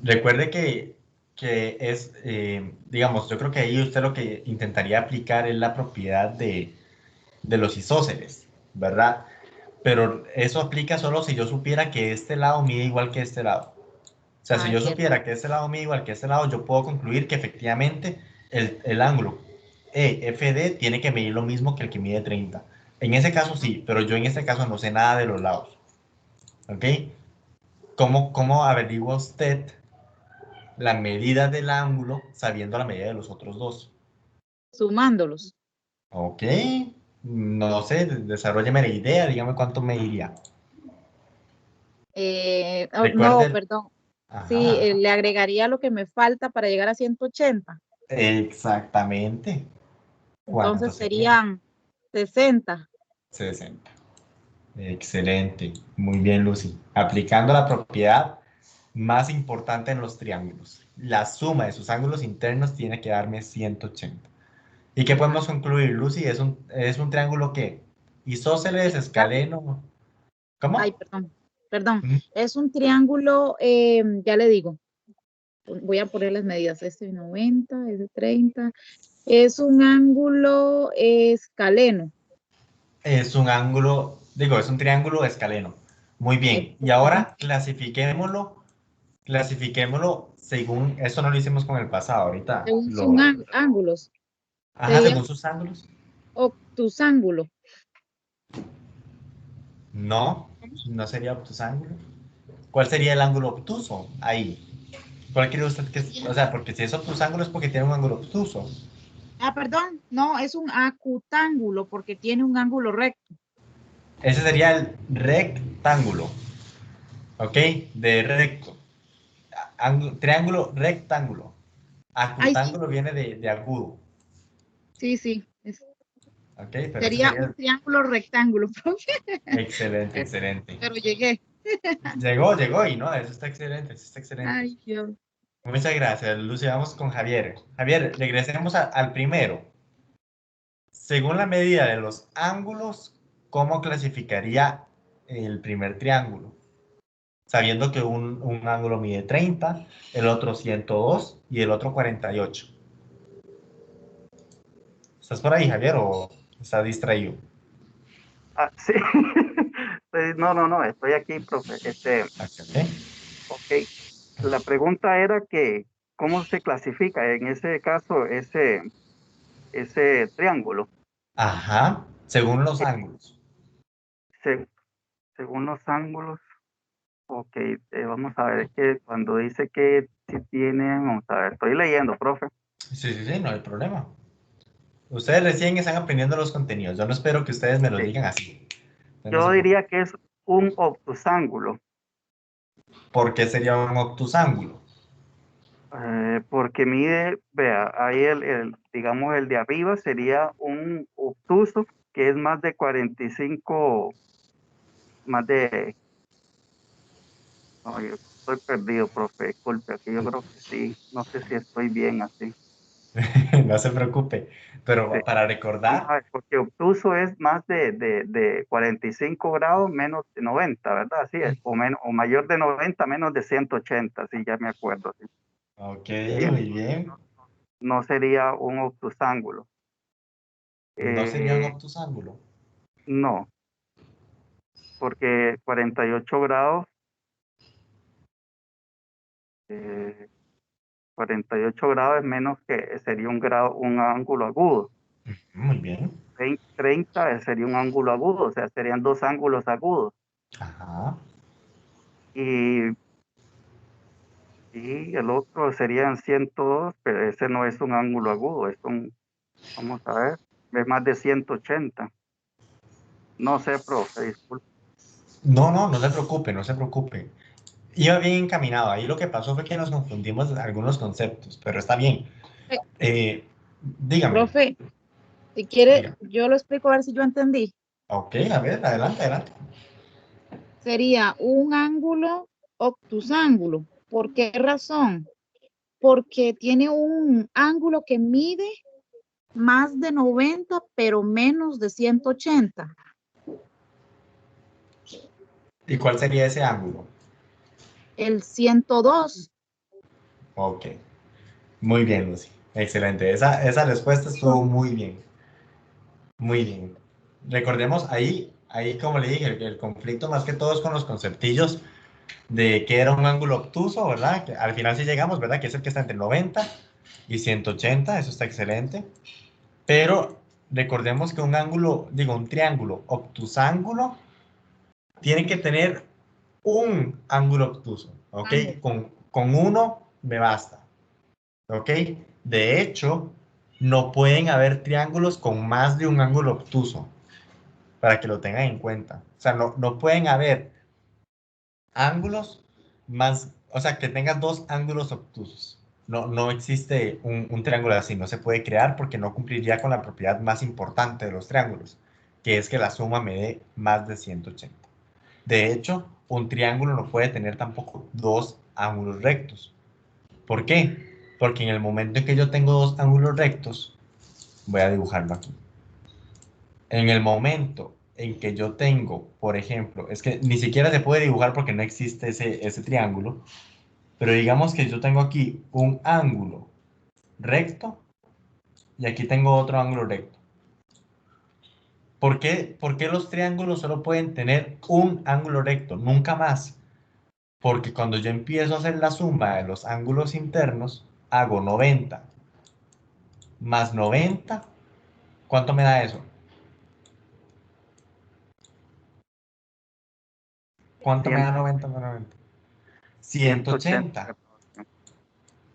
Recuerde que es, digamos, yo creo que ahí usted lo que intentaría aplicar es la propiedad de los isósceles, ¿verdad? Pero eso aplica solo si yo supiera que este lado mide igual que este lado. O sea, si Ah, yo es cierto. supiera que este lado mide igual que este lado, yo puedo concluir que efectivamente el ángulo EFD tiene que medir lo mismo que el que mide 30. En ese caso sí, pero yo en este caso no sé nada de los lados. ¿Ok? ¿Cómo averigua usted la medida del ángulo sabiendo la medida de los otros dos? sumándolos. Ok. No sé, desarrolleme la idea, dígame cuánto me iría. No, Recuerde. perdón. Sí, Ajá, ajá. le agregaría lo que me falta para llegar a 180. Exactamente. ¿Cuánto Entonces sería? serían 60. 60. Excelente. Muy bien, Lucy. Aplicando la propiedad más importante en los triángulos. La suma de sus ángulos internos tiene que darme 180. ¿Y qué Ajá. podemos concluir, Lucy? Es un triángulo que isósceles, escaleno. Ay, ¿Cómo? perdón, perdón. Ujú. Es un triángulo, ya le digo, voy a poner las medidas. Este de 90, es de 30. Es un ángulo escaleno. Es un ángulo, digo, es un triángulo escaleno. Muy bien. Y Ajá. ahora clasifiquémoslo según, eso no lo hicimos con el pasado, ahorita Según son ángulos. ajá, Sería según sus ángulos. obtusángulo. No, no sería obtusángulo. ¿Cuál sería el ángulo obtuso? Ahí. ¿Cuál cree usted que es? O sea, porque si es obtusángulo es porque tiene un ángulo obtuso. Ah, perdón, no, es un acutángulo porque tiene un ángulo recto. Ese sería el rectángulo. ¿Ok? De recto. Triángulo rectángulo. Ay, sí, Acutángulo viene de agudo. sí, sí. ¿Ok? Pero ese Sería sería un triángulo rectángulo, profe. excelente, excelente. Pero llegué. Llegó y no, eso está excelente. Ay, Dios. Muchas gracias, Lucia. Vamos con Javier. Javier, regresemos al primero. Según la medida de los ángulos, ¿cómo clasificaría el primer triángulo? Sabiendo que un ángulo mide 30, el otro 102 y el otro 48. ¿Estás por ahí, Javier, o estás distraído? Ah, sí. No, no, no, estoy aquí, profe. Ok. Ok. La pregunta era que, ¿cómo se clasifica en ese caso ese triángulo? Ajá, según los ángulos. Se- según los ángulos. Ok, vamos a ver, es que cuando dice que si tienen, vamos a ver, estoy leyendo, profe. Sí, sí, sí, no hay problema. Ustedes recién están aprendiendo los contenidos. Yo no espero que ustedes me los Sí. digan así. Entonces, no Yo se diría preocupen. que es un obtusángulo, ¿Por qué sería un obtusángulo? porque mide, vea, ahí digamos, el de arriba sería un obtuso que es más de 45, más de, no, yo estoy perdido, profe, disculpe, aquí yo creo que sí, no sé si estoy bien así. No se preocupe. Sí. Pero para Vamos a recordar, ver, porque obtuso es más de 45 grados menos de 90, ¿verdad? Así es, o mayor de 90 menos de 180, sí, ya me acuerdo. Sí. ok, Sí, muy bien. no sería un obtusángulo. No sería un Eh, obtusángulo. no, porque 48 grados, eh, 48 grados es menos que sería un ángulo agudo. Muy bien. 30 sería un ángulo agudo, o sea, serían dos ángulos agudos. Ajá. Y Y el otro serían 102, pero ese no es un ángulo agudo, vamos a ver, es más de 180. No sé, profe, disculpe. No, no, no se preocupe, no se preocupe. Iba bien encaminado. Ahí lo que pasó fue que nos confundimos en algunos conceptos, pero está bien. Eh, Dígame, Profe, si quiere, dígame. yo lo explico a ver si yo entendí. Ok, a ver, adelante, adelante. Sería un ángulo obtusángulo. ¿Por qué razón? Porque tiene un ángulo que mide más de 90, pero menos de 180. ¿Y cuál sería ese ángulo? El 102. Ok, muy bien, Lucy. Excelente. Esa respuesta estuvo muy bien. Muy bien. Recordemos ahí como le dije, el conflicto más que todo es con los conceptillos de que era un ángulo obtuso, ¿verdad? Que al final sí llegamos, ¿verdad? Que es el que está entre 90 y 180, eso está excelente. Pero recordemos que un ángulo, digo, un triángulo obtusángulo tiene que tener un ángulo obtuso, ¿ok? Ángulo. Con uno me basta, ¿ok? De hecho, no pueden haber triángulos con más de un ángulo obtuso, para que lo tengan en cuenta. O sea, no pueden haber ángulos más, o sea, que tengan dos ángulos obtusos. No existe un triángulo así, no se puede crear porque no cumpliría con la propiedad más importante de los triángulos, que es que la suma me dé más de 180. De hecho, un triángulo no puede tener tampoco dos ángulos rectos. ¿Por qué? Porque en el momento en que yo tengo dos ángulos rectos, voy a dibujarlo aquí. En el momento en que yo tengo, por ejemplo, es que ni siquiera se puede dibujar porque no existe ese triángulo, pero digamos que yo tengo aquí un ángulo recto y aquí tengo otro ángulo recto. ¿Por qué los triángulos solo pueden tener un ángulo recto? Nunca más. Porque cuando yo empiezo a hacer la suma de los ángulos internos, hago 90 más 90. ¿Cuánto me da eso? ¿Cuánto me da 90 más 90? 180. 180.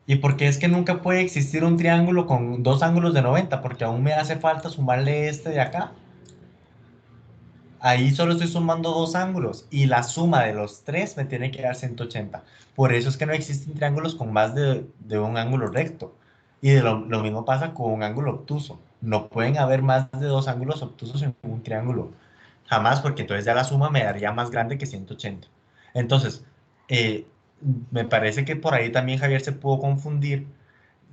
¿Y por qué es que nunca puede existir un triángulo con dos ángulos de 90? Porque aún me hace falta sumarle este de acá. Ahí solo estoy sumando dos ángulos y la suma de los tres me tiene que dar 180. Por eso es que no existen triángulos con más de un ángulo recto. Y lo mismo pasa con un ángulo obtuso. No pueden haber más de dos ángulos obtusos en un triángulo. Jamás, porque entonces ya la suma me daría más grande que 180. Entonces, eh, me parece que por ahí también Javier se pudo confundir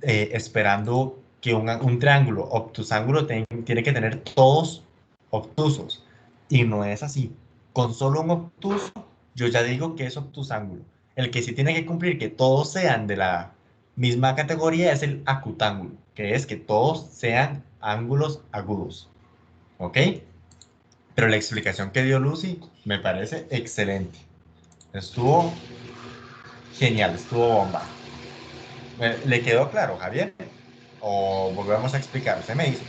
esperando que un triángulo obtusángulo tiene que tener todos obtusos. Y no es así. Con solo un obtuso, yo ya digo que es obtusángulo. El que sí tiene que cumplir que todos sean de la misma categoría es el acutángulo, que es que todos sean ángulos agudos. ¿Ok? Pero la explicación que dio Lucy me parece excelente. Estuvo genial, estuvo bomba. ¿Le quedó claro, Javier? ¿O volvemos a explicar? Usted me dice.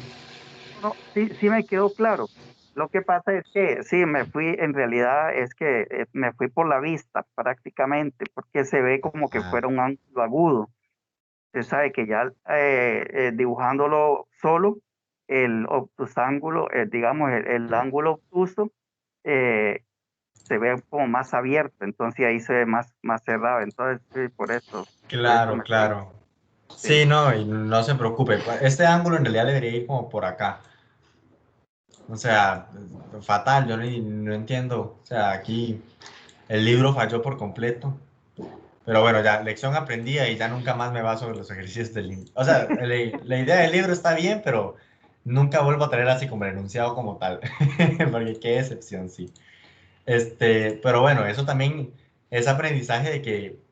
No, sí, sí me quedó claro. Lo que pasa es que sí, me fui, en realidad es que me fui por la vista prácticamente, porque se ve como que Ah, fuera un ángulo agudo. Usted sabe que ya dibujándolo solo, el obtusángulo, digamos, el ángulo obtuso, eh, se ve como más abierto, entonces ahí se ve más cerrado. Entonces, sí, por eso claro, me fui. claro. Sí. Sí, no, y no se preocupe. Este ángulo en realidad debería ir como por acá. O sea, fatal, yo no entiendo. O sea, aquí el libro falló por completo. Pero bueno, ya, lección aprendida y ya nunca más me baso sobre los ejercicios del libro. O sea, la idea del libro está bien, pero nunca vuelvo a traer así como el enunciado como tal. Porque qué excepción, sí. Pero bueno, eso también es aprendizaje de que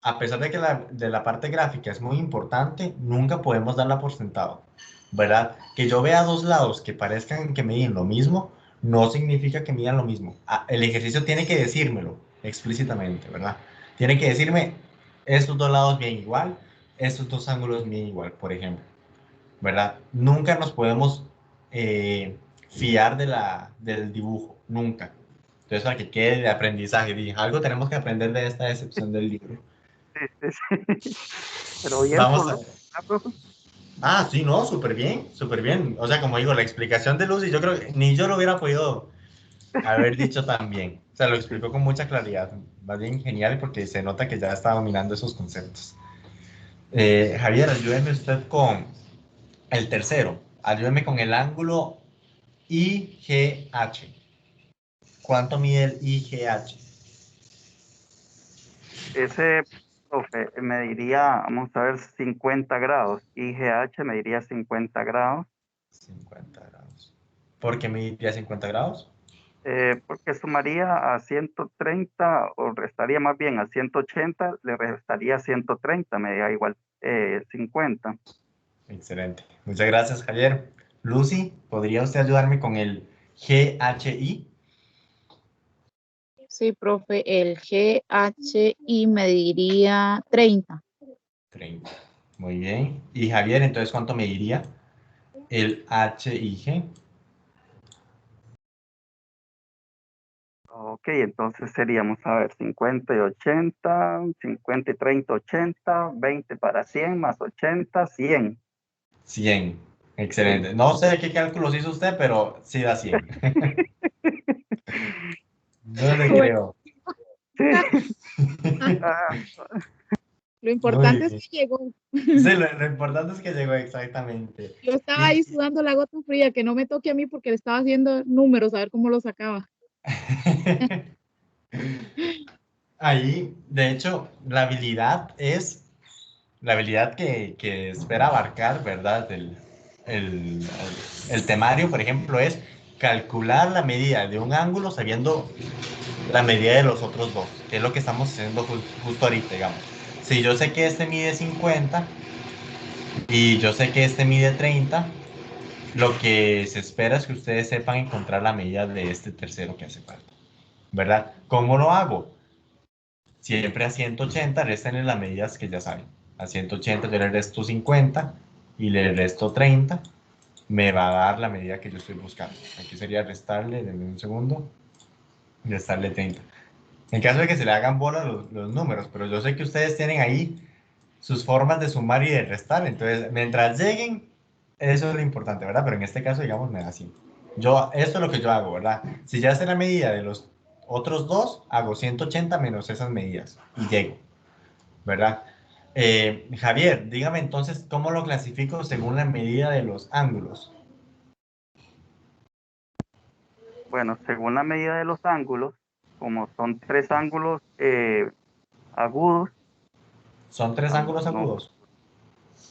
a pesar de que de la parte gráfica es muy importante, nunca podemos darla por sentado, ¿verdad? Que yo vea dos lados que parezcan que miden lo mismo, no significa que midan lo mismo. El ejercicio tiene que decírmelo explícitamente, ¿verdad? Tiene que decirme, estos dos lados bien igual, estos dos ángulos bien igual, por ejemplo, ¿verdad? Nunca nos podemos fiar del dibujo, nunca. Entonces, para que quede de aprendizaje, dije, algo tenemos que aprender de esta decepción del libro. Sí, sí, sí. Pero bien Vamos por a lo, ver. ¿ah, profe? Ah, sí, no, súper bien, súper bien. O sea, como digo, la explicación de Lucy, yo creo que ni yo lo hubiera podido haber dicho tan bien. O sea, lo Sí. explicó con mucha claridad. Más bien genial porque se nota que ya está dominando esos conceptos. Javier, ayúdeme usted con el tercero. Ayúdeme con el ángulo IGH. ¿Cuánto mide el IGH? Ese, profe, me diría, vamos a ver, 50 grados. IGH me diría 50 grados, 50 grados. ¿Por qué mediría 50 grados? porque sumaría a 130 o restaría más bien a 180, le restaría 130, me da igual 50. Excelente. Muchas gracias, Javier. Lucy, ¿podría usted ayudarme con el GHI? Sí, profe, el GHI mediría 30. 30. Muy bien. Y Javier, entonces, ¿cuánto mediría el HIG? Ok, entonces seríamos, a ver, 50 y 80, 50 y 30, 80, 20 para 100 más 80, 100. 100. Excelente. No sé qué cálculos hizo usted, pero sí da 100. No le Bueno, creo. Sí. Ah, lo Muy importante es bien. que llegó. Sí, lo importante es que llegó exactamente. Yo estaba Y ahí sudando la gota fría, que no me toque a mí porque le estaba haciendo números, a ver cómo lo sacaba. ahí, de hecho, la habilidad que espera abarcar, ¿verdad? El temario, por ejemplo, es calcular la medida de un ángulo sabiendo la medida de los otros dos, que es lo que estamos haciendo justo ahorita, digamos. Si yo sé que este mide 50 y yo sé que este mide 30, lo que se espera es que ustedes sepan encontrar la medida de este tercero que hace falta, ¿verdad? ¿Cómo lo hago? Siempre a 180, resten las medidas que ya saben. A 180 yo le resto 50 y le resto 30, me va a dar la medida que yo estoy buscando. Aquí sería restarle, denme un segundo, restarle 30. En caso de que se le hagan bola los números, pero yo sé que ustedes tienen ahí sus formas de sumar y de restar, entonces mientras lleguen, eso es lo importante, ¿verdad? Pero en este caso, digamos, me da 5. Esto es lo que yo hago, ¿verdad? Si ya sé la medida de los otros dos, hago 180 menos esas medidas y llego, ¿verdad? Javier, dígame entonces cómo lo clasifico según la medida de los ángulos. bueno, según la medida de los ángulos, como son tres ángulos agudos, Son tres ángulos no, agudos.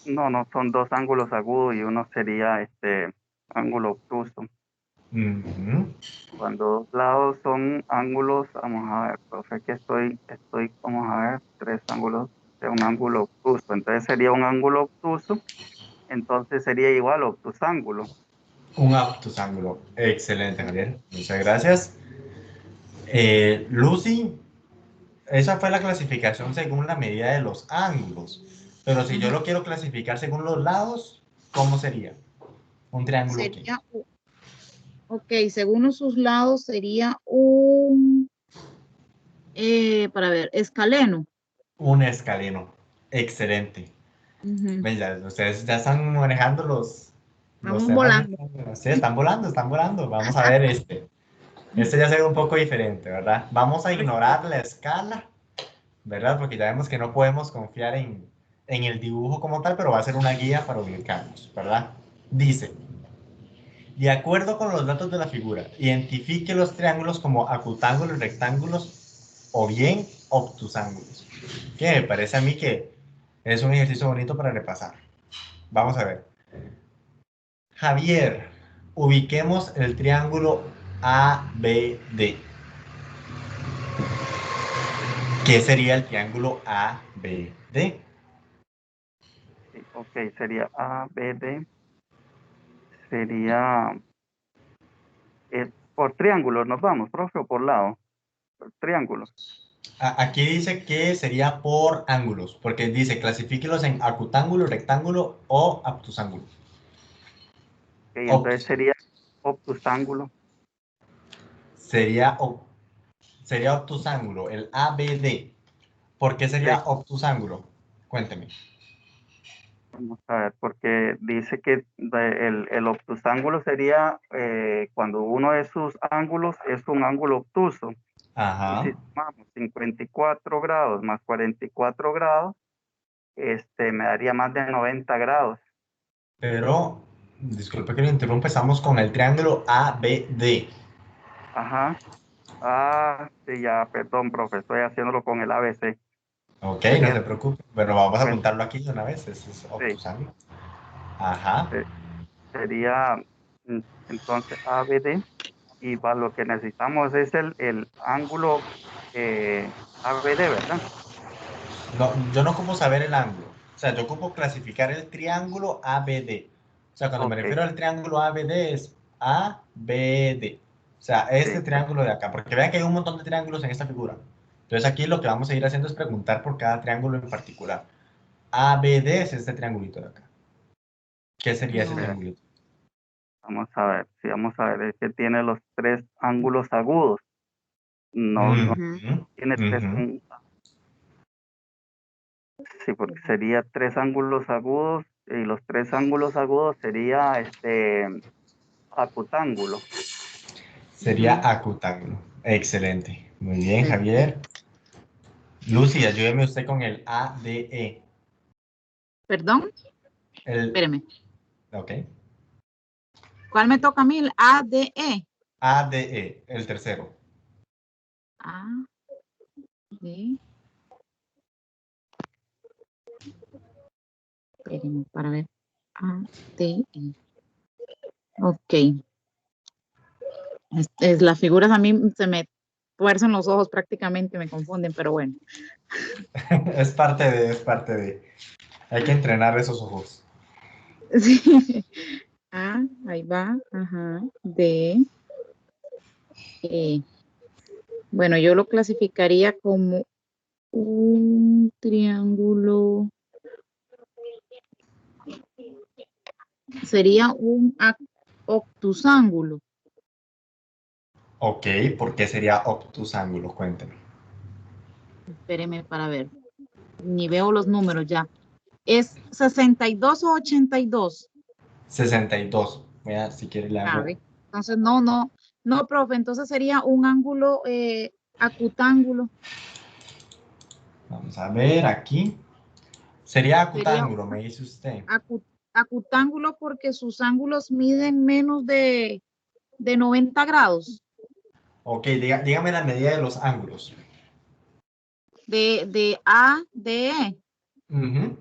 no son dos ángulos agudos y uno sería este ángulo obtuso. Ujú. Cuando dos lados son ángulos, vamos a ver, profe, que vamos a ver, tres ángulos de un ángulo obtuso. Entonces sería un ángulo obtuso, entonces sería igual obtusángulo. Un obtusángulo. Excelente, Javier. Muchas gracias. Lucy, esa fue la clasificación según la medida de los ángulos. Pero si yo Ujú. lo quiero clasificar según los lados, ¿cómo sería? ¿Un triángulo qué? Sería, ok, según sus lados sería un, para ver, escaleno. Un escaleno. Excelente. Ujú. Ven, ustedes ya están manejando los Vamos temas. volando. Sí, están volando, están volando. Vamos a ver este. Este ya se ve un poco diferente, ¿verdad? Vamos a ignorar la escala, ¿verdad? Porque ya vemos que no podemos confiar en el dibujo como tal, pero va a ser una guía para ubicarnos, ¿verdad? Dice, de acuerdo con los datos de la figura, identifique los triángulos como acutángulos, rectángulos o bien obtusángulos. Que me parece a mí que es un ejercicio bonito para repasar. Vamos a ver. Javier, ubiquemos el triángulo ABD. ¿Qué sería el triángulo ABD? Sí, ok, sería ABD, sería por triángulos, nos vamos, profe, o por lado, por triángulo. Aquí dice que sería por ángulos, porque dice clasifíquelos en acutángulo, rectángulo o obtusángulo. Ok, entonces Obtus. sería obtusángulo. Sería, sería obtusángulo, el ABD. ¿Por qué Sí, sería obtusángulo? Cuénteme. vamos a ver, porque dice que el obtusángulo sería cuando uno de sus ángulos es un ángulo obtuso. Y si Ajá. sumamos 54 grados más 44 grados, me daría más de 90 grados. Pero, disculpe que lo interrumpa, estamos con el triángulo ABD. Ajá. Ah, sí, ya, perdón, profe, estoy haciéndolo con el ABC. Ok, no Sería se preocupe. Bueno, vamos a 50, apuntarlo aquí de una vez. Ese es sí, obtusángulo. Ajá. se- sería entonces ABD y para lo que necesitamos es el ángulo ABD, ¿verdad? No, yo no ocupo saber el ángulo. O sea, yo ocupo clasificar el triángulo ABD. O sea, cuando me Ok, refiero al triángulo ABD es ABD. O sea, este sí, triángulo de acá. Porque vean que hay un montón de triángulos en esta figura. Entonces aquí lo que vamos a ir haciendo es preguntar por cada triángulo en particular. ABD es este triangulito de acá. ¿Qué sería ese No. triangulito? vamos a ver, sí, vamos a ver, es que tiene los tres ángulos agudos, no Ujú, tiene tres, ujú. sí, porque sería tres ángulos agudos, los tres ángulos agudos sería acutángulo. Sería acutángulo. Excelente. Muy bien, Sí. Javier. Lucy, ayúdeme usted con el ADE. Perdón, El, espéreme. ok. ¿Cuál me toca a mí? El ADE. ADE, el tercero. ADE. Espérenme para ver. ADE. Ok. Las figuras a mí se me tuercen los ojos prácticamente, me confunden, pero bueno. Es parte de. Hay que entrenar esos ojos. Sí. Ahí va. Ajá. D. E. Bueno, yo lo clasificaría como un triángulo. Sería un octusángulo. Ok, ¿por qué sería obtusángulo? Cuénteme. Espéreme para ver. Ni veo los números ya. ¿Es 62 o 82? 62. Vea, si quiere le hago. Entonces, no, profe, entonces sería un ángulo acutángulo. Vamos a ver aquí. Sería Sería acutángulo, me dice usted. acutángulo porque sus ángulos miden menos de 90 grados. Ok, dígame la medida de los ángulos. De A, de E. Ujú.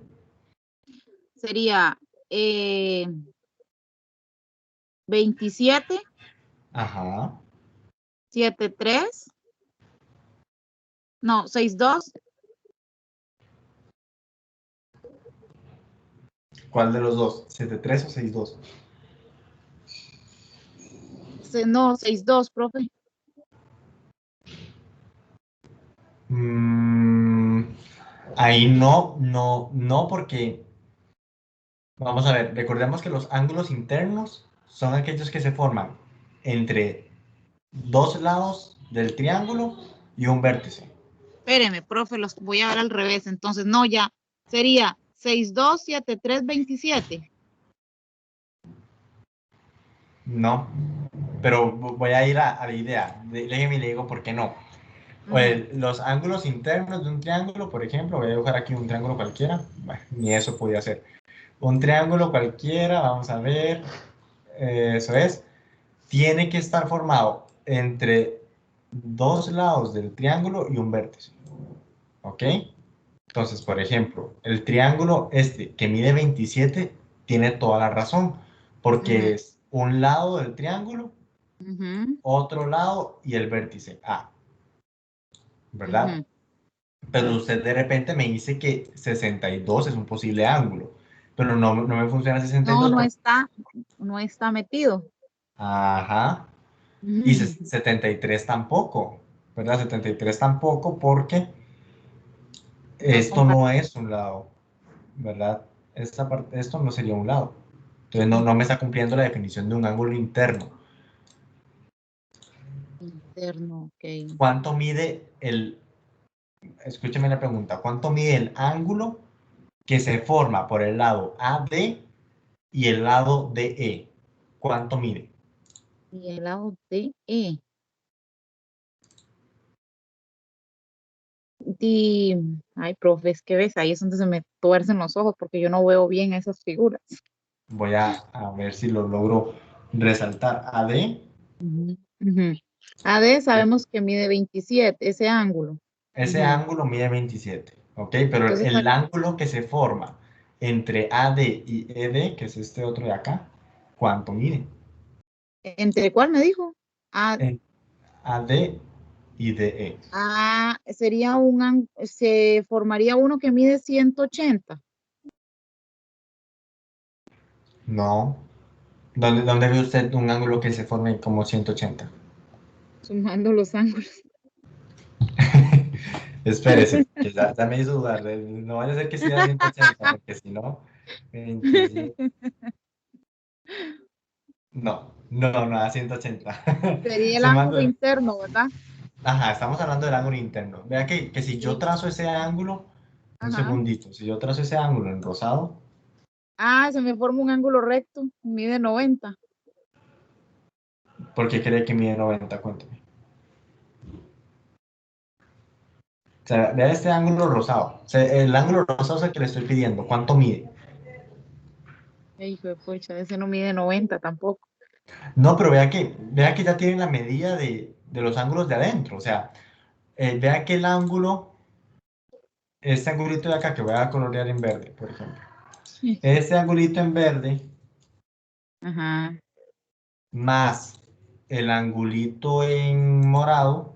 Sería 27, Ajá. 73, no, 62. ¿Cuál de los dos? ¿73 o 62? No, 62, profe. Ahí no, porque vamos a ver, recordemos que los ángulos internos son aquellos que se forman entre dos lados del triángulo y un vértice. Espéreme, profe, los voy a ver al revés. Entonces, no, ya sería 62, 73, 27. No, pero voy a ir a la idea. Déjeme le digo por qué no. Los ángulos internos de un triángulo, por ejemplo, voy a dibujar aquí un triángulo cualquiera. Bueno, ni eso podía ser. Un triángulo cualquiera, vamos a ver. Eso es. Tiene que estar formado entre dos lados del triángulo y un vértice. ¿Ok? Entonces, por ejemplo, el triángulo este que mide 27 tiene toda la razón, porque es un lado del triángulo, otro lado y el vértice A, ¿verdad? Pero usted de repente me dice que 62 es un posible ángulo, pero no me funciona 62 No porque... está metido. Ajá. Y 73 tampoco, ¿verdad? 73 tampoco porque esto no es un lado, ¿verdad? Esta parte, esto no sería un lado. Entonces no me está cumpliendo la definición de un ángulo interno. Interno, ok. ¿Cuánto mide escúcheme la pregunta, ¿cuánto mide el ángulo que se forma por el lado AD y el lado DE? ¿Cuánto mide? Y el lado de E. Ay, profe, es que ves, ahí es donde se me tuercen los ojos porque yo no veo bien esas figuras. Voy a ver si lo logro resaltar. AD. AD sabemos que mide 27, ese ángulo. Ese ángulo mide 27, ¿ok? Pero Entonces, el ángulo que se forma entre AD y ED, que es este otro de acá, ¿cuánto mide? ¿entre cuál me dijo? En AD y DE. Sería se formaría uno que mide 180. No. ¿Dónde ve usted un ángulo que se forme como 180? Sumando los ángulos. Espérese, que ya me hizo dudar. No vaya a ser que sea 180, porque si no, 27. No, a 180. Sería el ángulo Sumando. interno, ¿verdad? Ajá, estamos hablando del ángulo interno. Vea que si yo Sí. trazo ese ángulo, un Ajá. segundito, si yo trazo ese ángulo en rosado, Ah, se me forma un ángulo recto, mide 90. ¿Por qué cree que mide 90? Cuénteme. O sea, vea este ángulo rosado. O sea, el ángulo rosado es el que le estoy pidiendo. ¿Cuánto mide? Hijo de pucha, ese no mide 90 tampoco. No, pero vea que ya tienen la medida de los ángulos de adentro. O sea, vea que el ángulo, este angulito de acá que voy a colorear en verde, por ejemplo. Este angulito en verde Ajá. más el angulito en morado,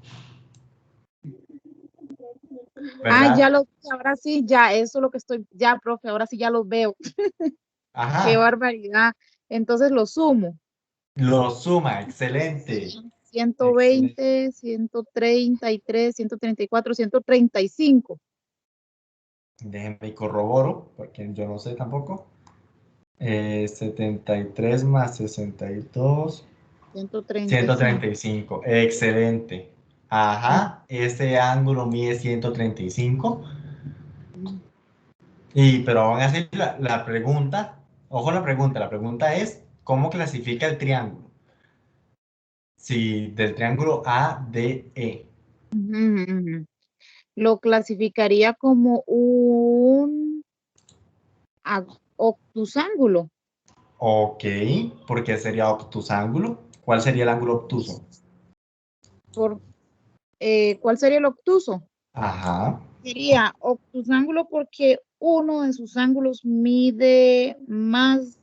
Ah, ya ¿verdad? ahora sí, ya, eso es lo que estoy, ya, profe, ahora sí ya los veo. Qué Ajá, barbaridad. Entonces lo sumo. lo suma, excelente. Ciento Excelente. veinte, 133, 134, 135. Déjenme y corroboro, porque yo no sé tampoco. 73 más 62, 135. 135. Excelente. Ajá, este ángulo mide 135. Pero aún así la pregunta, ojo la pregunta es, ¿cómo clasifica el triángulo? Si del triángulo ADE. Ujú, ujú. Lo clasificaría como un obtusángulo. Ok, ¿por qué sería obtusángulo? ¿Cuál sería el ángulo obtuso? Por, ¿Cuál sería el obtuso? Ajá, Sería obtusángulo porque uno de sus ángulos mide más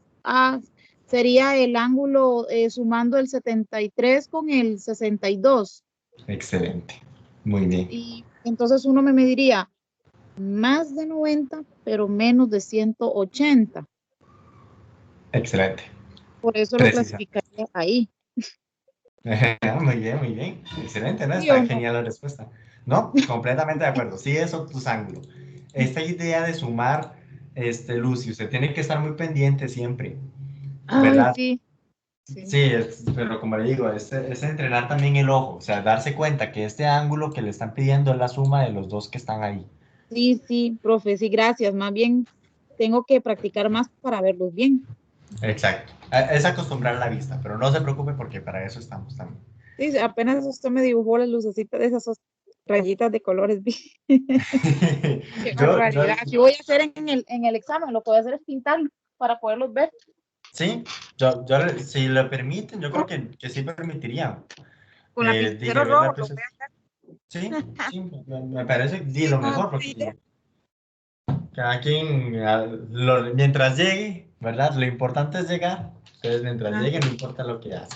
sería el ángulo sumando el 73 con el 62. excelente. Muy bien. Y entonces uno me mediría más de 90, pero menos de 180. Excelente. Por eso lo Precisa. clasificaría ahí. Muy bien, muy bien. Excelente, ¿no? ¿Sí Está o no? genial la respuesta. No, completamente de acuerdo. Sí, es obtusángulo. Esta idea de sumar, Lucy, usted tiene que estar muy pendiente siempre, Ay, ¿verdad? sí, sí. Sí, pero como le digo, es entrenar también el ojo, o sea, darse cuenta que este ángulo que le están pidiendo es la suma de los dos que están ahí. Sí, sí, profe, sí, gracias. Más bien tengo que practicar más para verlos bien. Exacto. Es acostumbrar la vista, pero no se preocupe porque para eso estamos también. Sí, apenas usted me dibujó las lucecitas de esas rayitas de colores. Qué Yo, yo, barbaridad. Si voy a hacer en el examen, lo que voy a hacer es pintarlo para poderlos ver. sí, si lo permiten, yo creo que sí permitiría. Con lapicero Dije, rojo ¿verdad? lo Pues voy a sí, sí, me parece sí, lo hacer. mejor, porque cada quien, mientras llegue, ¿verdad? Lo importante es llegar. Entonces, mientras Ah, llegue, no importa lo que haga.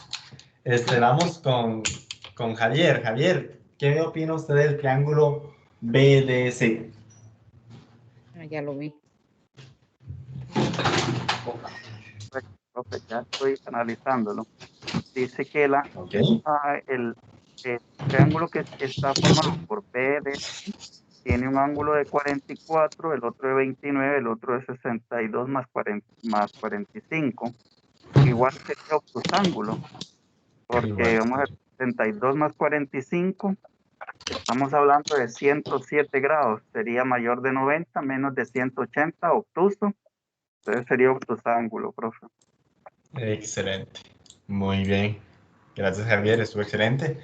ok. Vamos con Javier. Javier, ¿qué opina usted del triángulo BDC? Ah, ya lo vi. Profe, ya estoy analizándolo. Dice que ¿Ok? el triángulo que está formado por BD tiene un ángulo de 44, el otro de 29, el otro de 62 más 45. Igual sería obtusángulo, porque Igual. vamos a ver, 62 más 45, estamos hablando de 107 grados, sería mayor de 90, menos de 180, obtuso, entonces sería obtusángulo, profe. Excelente. Muy bien. Gracias, Javier. Estuvo excelente.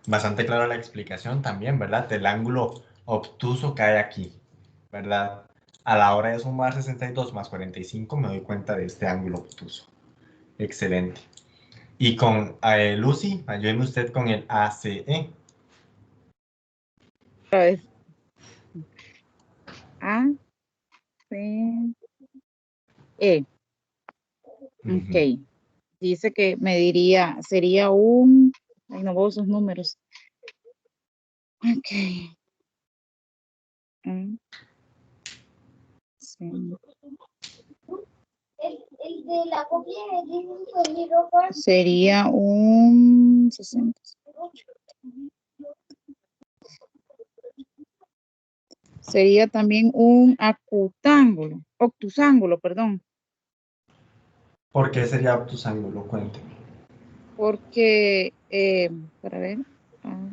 Bastante clara la explicación también, ¿verdad? El ángulo obtuso cae aquí, ¿verdad? A la hora de sumar 62 más 45 me doy cuenta de este ángulo obtuso. Excelente. Y con Lucy, ayúdeme usted con el ACE. Otra vez. A, C, E. Ujú. Ok. Dice que sería un, ay, no veo esos números. Ok. Mm, sí. Sería un 60. Sería también un octusángulo, perdón, ¿Por qué sería obtusángulo? Cuénteme. porque, para ver, A,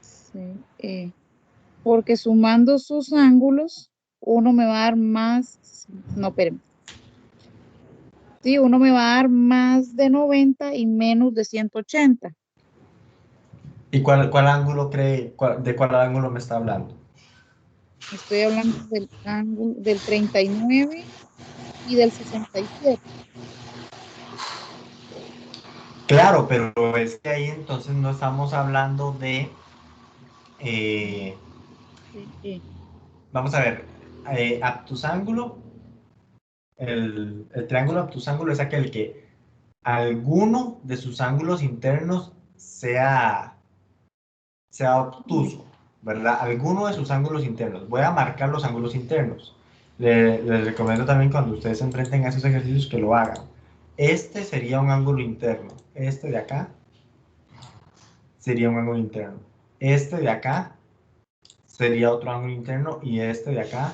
C, E, porque sumando sus ángulos, uno me va a dar más, no, espérenme, Sí, uno me va a dar más de 90 y menos de 180. ¿Y cuál ángulo cree, de cuál ángulo me está hablando? Estoy hablando del ángulo del 39 y del 67. Claro, pero es que ahí entonces no estamos hablando de, eh, Sí. vamos a ver, obtusángulo, el triángulo obtusángulo es aquel que alguno de sus ángulos internos sea obtuso, ¿verdad? Alguno de sus ángulos internos. Voy a marcar los ángulos internos. Les recomiendo también cuando ustedes se enfrenten a esos ejercicios que lo hagan. Este sería un ángulo interno. Este de acá sería un ángulo interno. Este de acá sería otro ángulo interno y este de acá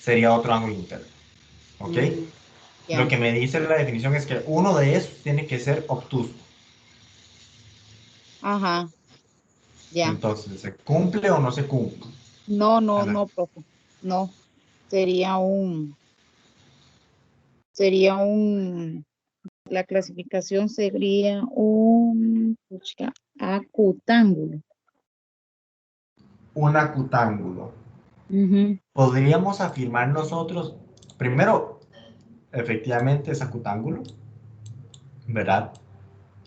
sería otro ángulo interno. ¿Ok? Lo Ya. que me dice la definición es que uno de esos tiene que ser obtuso. Ajá, ya. Entonces, ¿se cumple o no se cumple? No, no, Ana. no, profe. No. Sería un, sería un, la clasificación sería un puchica, acutángulo. Un acutángulo. Ujú. Podríamos afirmar nosotros, primero, efectivamente es acutángulo, ¿verdad?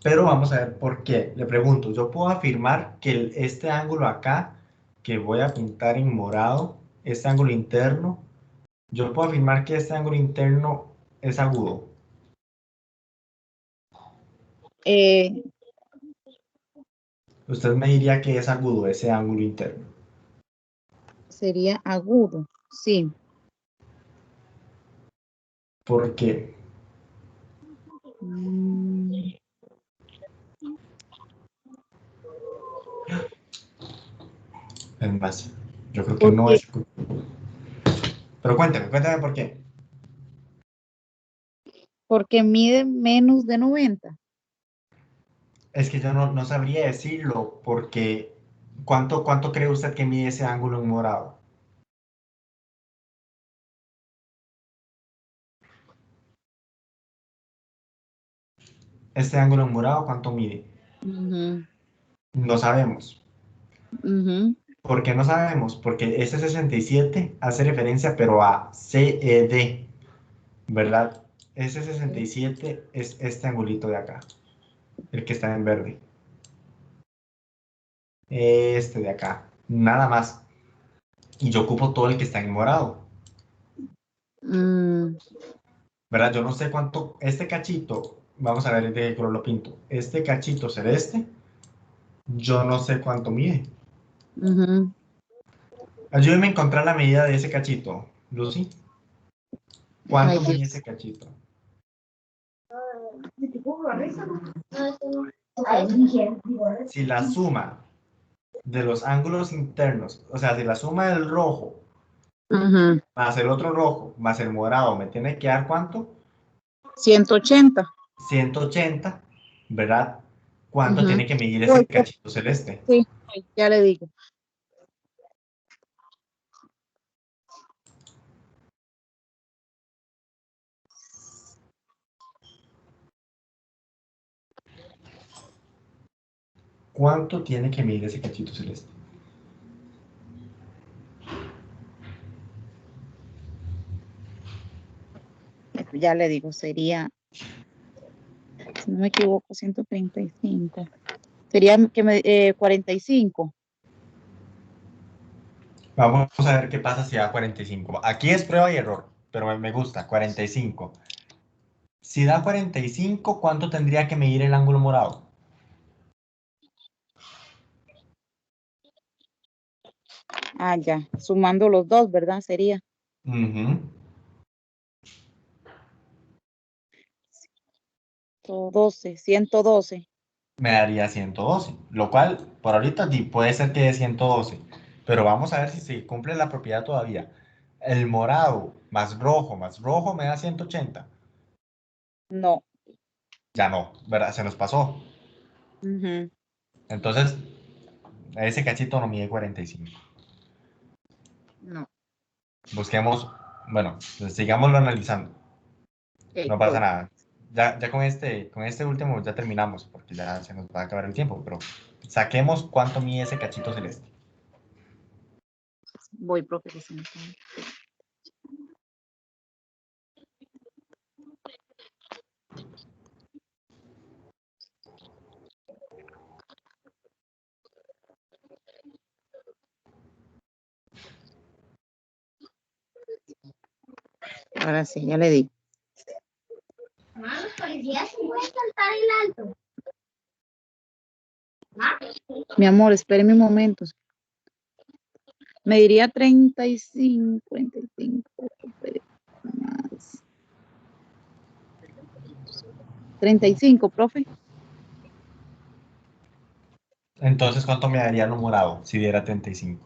Pero vamos a ver por qué. Le pregunto, yo puedo afirmar que este ángulo acá, que voy a pintar en morado, este ángulo interno, yo puedo afirmar que este ángulo interno es agudo. Eh, Usted me diría que es agudo ese ángulo interno. Sería agudo. Sí. ¿Por qué? Mm, Es más, yo creo que no Porque, es... Pero cuénteme por qué. porque mide menos de 90. Es que yo no sabría decirlo porque ¿cuánto cree usted que mide ese ángulo en morado? Este ángulo en morado, ¿cuánto mide? Ujú, No sabemos. ujú. ¿Por qué no sabemos? Porque este 67 hace referencia pero a CED, ¿verdad? Ese 67 es este angulito de acá, el que está en verde. Este de acá, nada más. Y yo ocupo todo el que está en morado, Mm, ¿verdad? Yo no sé cuánto, este cachito, vamos a ver de qué color lo pinto. Este cachito celeste, yo no sé cuánto mide. ujú. Ayúdeme a encontrar la medida de ese cachito, Lucy. Ay, ¿Cuánto Dios. mide ese cachito? Si la suma de los ángulos internos, o sea, si la suma del rojo Ujú. más el otro rojo más el morado, ¿me tiene que dar cuánto? 180. 180, ¿verdad? ¿Cuánto Ujú. tiene que medir ese Voy, cachito celeste? sí, ya le digo. ¿Cuánto tiene que medir ese cachito celeste? Ya le digo, sería, si no me equivoco, 135. Sería que 45. Vamos a ver qué pasa si da 45. Aquí es prueba y error, pero me gusta, 45. Si da 45, ¿cuánto tendría que medir el ángulo morado? Ah, ya. Sumando los dos, ¿verdad? Sería Ujú. 112. Me daría 112, lo cual por ahorita puede ser que dé 112, pero vamos a ver si se cumple la propiedad todavía. El morado más rojo me da 180. No. Ya no, ¿verdad? Se nos pasó. Ujú. Entonces, ese cachito no mide 45. No. Busquemos, bueno, pues sigámoslo analizando. No pasa nada. Ya con este último ya terminamos, porque ya se nos va a acabar el tiempo, pero saquemos cuánto mide ese cachito celeste. Voy, profe. Que se me cae. Ahora sí, ya le di. Los policías se pueden saltar el alto. Mi amor, espéreme un momento. Me diría 35, 35 más 35, profe. Entonces, ¿cuánto me daría lo morado si diera 35?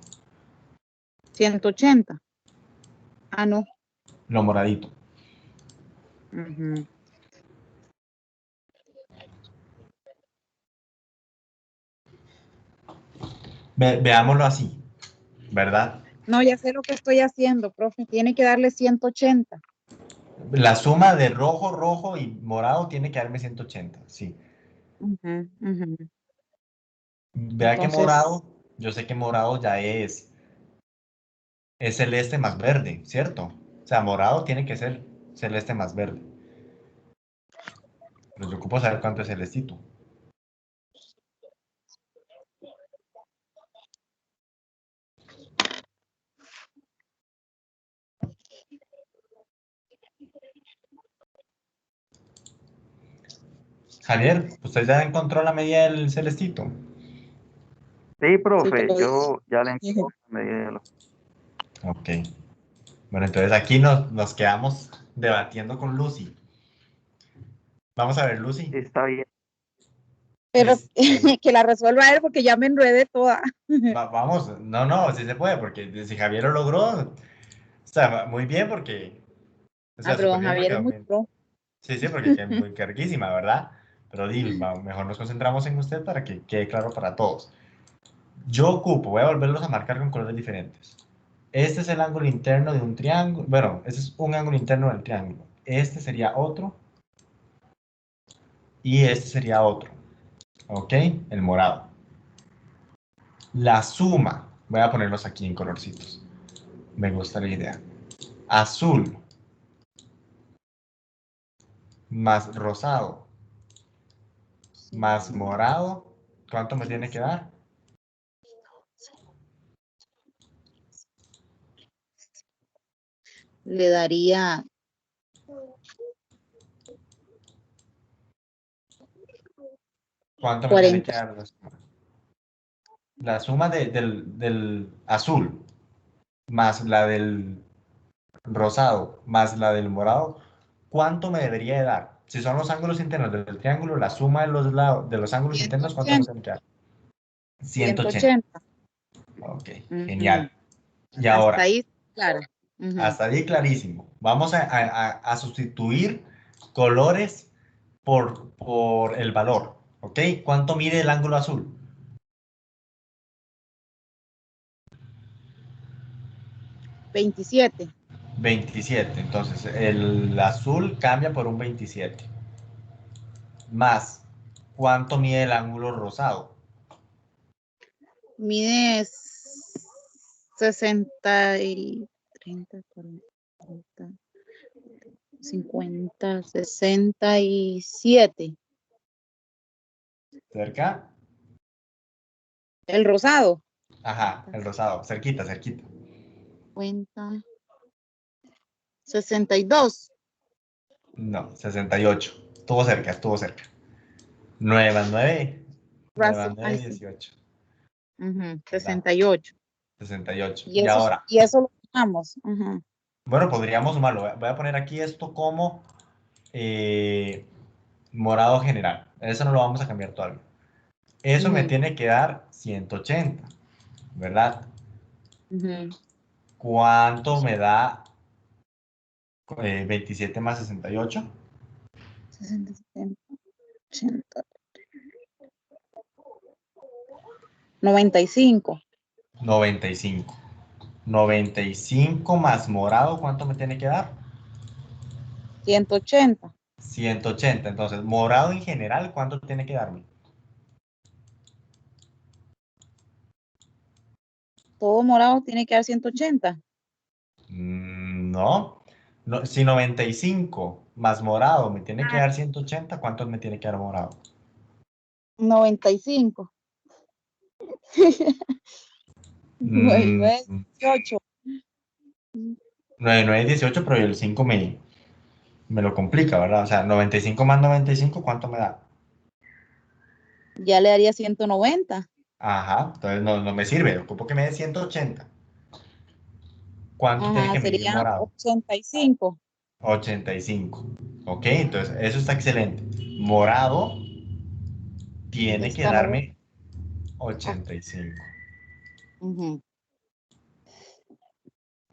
180. Ah, no. Lo moradito. Ujú. Veámoslo así, ¿verdad? No, ya sé lo que estoy haciendo, profe. Tiene que darle 180. La suma de rojo, rojo y morado tiene que darme 180, sí. Ujú, ujú. Vea que Entonces, morado, yo sé que morado ya es celeste más verde, ¿cierto? O sea, morado tiene que ser celeste más verde. Pero yo ocupo saber cuánto es celestito. Javier, ¿usted ya encontró la medida del celestito? Sí, sí, te profe, lo dije. yo ya le envío la medida de los- Ok. Bueno, entonces aquí nos quedamos debatiendo con Lucy. Vamos a ver, Lucy. Está bien. Pero Este, que la resuelva él porque ya me enredé toda. vamos, no, sí se puede, porque si Javier lo logró, está muy bien, porque, o Ah, sea, pero súper don bien Javier porque es muy pro. sí, sí, porque queda muy carguísima, ¿verdad? Pero mejor nos concentramos en usted para que quede claro para todos. Yo ocupo, voy a volverlos a marcar con colores diferentes. Este es el ángulo interno de un triángulo. Bueno, este es un ángulo interno del triángulo. Este sería otro. Y este sería otro. ¿Ok? El morado. La suma. Voy a ponerlos aquí en colorcitos. Me gusta la idea. Azul más rosado más morado. ¿Cuánto me tiene que dar? Le daría ¿Cuánto me tiene 40. que dar la suma? La suma del azul más la del rosado más la del morado, ¿cuánto me debería de dar? Si son los ángulos internos del triángulo, la suma de los lados de los ángulos internos, ¿cuánto me 180. tiene que dar? 180. 180. Ok, Ujú. genial. Y Hasta ahora, ahí, claro. Ujú. hasta ahí clarísimo. Vamos a sustituir colores por el valor. ¿Ok? ¿Cuánto mide el ángulo azul? 27. 27. Entonces, el azul cambia por un 27. Más, ¿cuánto mide el ángulo rosado? Mide 60 y 30, 40, 50, 67. ¿Cerca? El rosado. Ajá, el rosado. Cerquita, cerquita. 50, 62. No, 68. Estuvo cerca, estuvo cerca. 9 más 9. 9 más 9, Ay, sí. 18. Ujú, ¿Verdad? 68. 68. Y Y eso, ahora, y eso lo sumamos. Ujú, bueno, podríamos sumarlo. Voy a poner aquí esto como eh, morado general. Eso no lo vamos a cambiar todavía. Eso me ujú, tiene que dar 180, ¿verdad? ujú. ¿Cuánto me da 27 más 68? 60, 70, 80. 95. 95. 95 más morado, ¿cuánto me tiene que dar? 180. 180. Entonces, morado en general, ¿cuánto tiene que darme? Todo morado tiene que dar 180. No. No, si 95 más morado me tiene que dar 180, ¿cuánto me tiene que dar morado? 95. 99, 18. 99, 18, pero el 5 me lo complica, ¿verdad? O sea, 95 más 95, ¿cuánto me da? Ya le daría 190. Ajá, entonces no me sirve, ocupo que me dé 180. ¿Cuánto tiene Ajá, que medir sería morado? 85. 85. Ok, entonces eso está excelente. Morado tiene que Está 90. darme 85. Ujú,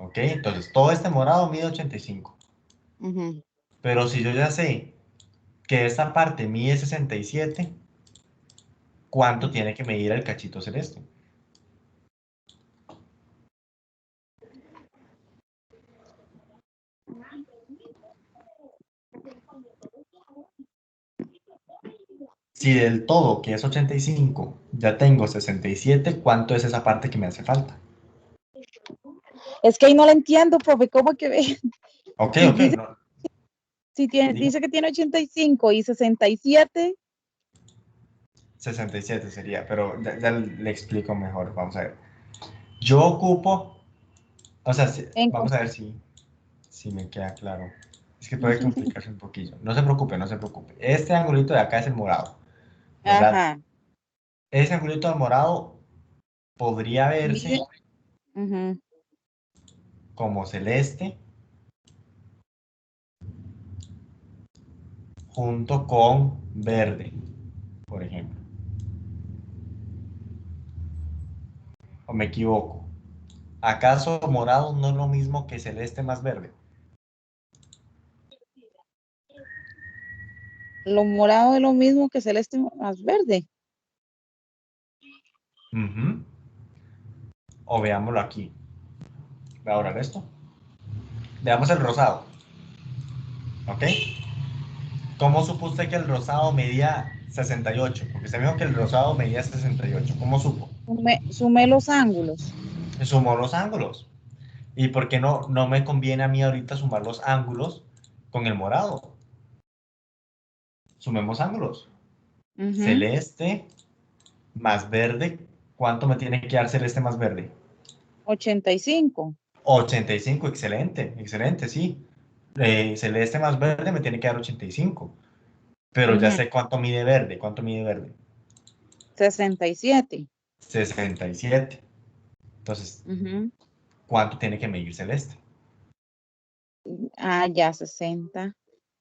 Ok, entonces todo este morado mide 85. ujú. Pero si yo ya sé que esta parte mide 67, ¿cuánto tiene que medir el cachito celeste? Si del todo, que es 85, ya tengo 67, ¿cuánto es esa parte que me hace falta? Es que ahí no lo entiendo, profe, ¿cómo que ve? Ok, Si ok, dice, no, diga, dice que tiene 85 y 67, 67 sería, pero ya le explico mejor, vamos a ver. Yo ocupo, o sea, en, vamos a ver si me queda claro. Es que puede complicarse un poquillo. No se preocupe, no se preocupe. Este angulito de acá es el morado, ¿verdad? ajá, Ese angulito de morado podría mide, verse ujú, como celeste junto con verde, por ejemplo. ¿O me equivoco? ¿Acaso morado no es lo mismo que celeste más verde? lo morado es lo mismo que celeste más verde. Ujú. O veámoslo aquí. Voy a borrar esto. Veamos el rosado. ¿Ok? ¿Cómo supo usted que el rosado medía 68? Porque usted me dijo que el rosado medía 68. ¿Cómo supo? Sumé los ángulos. Sumó los ángulos. ¿Y por qué no me conviene a mí ahorita sumar los ángulos con el morado? Sumemos ángulos. Ujú, Celeste más verde. ¿Cuánto me tiene que dar celeste más verde? 85. 85, excelente, excelente, sí. Celeste más verde me tiene que dar 85. Pero ya Ujú, sé cuánto mide verde. ¿Cuánto mide verde? 67. 67. Entonces, Ujú. ¿cuánto tiene que medir celeste? Ah, ya, 60,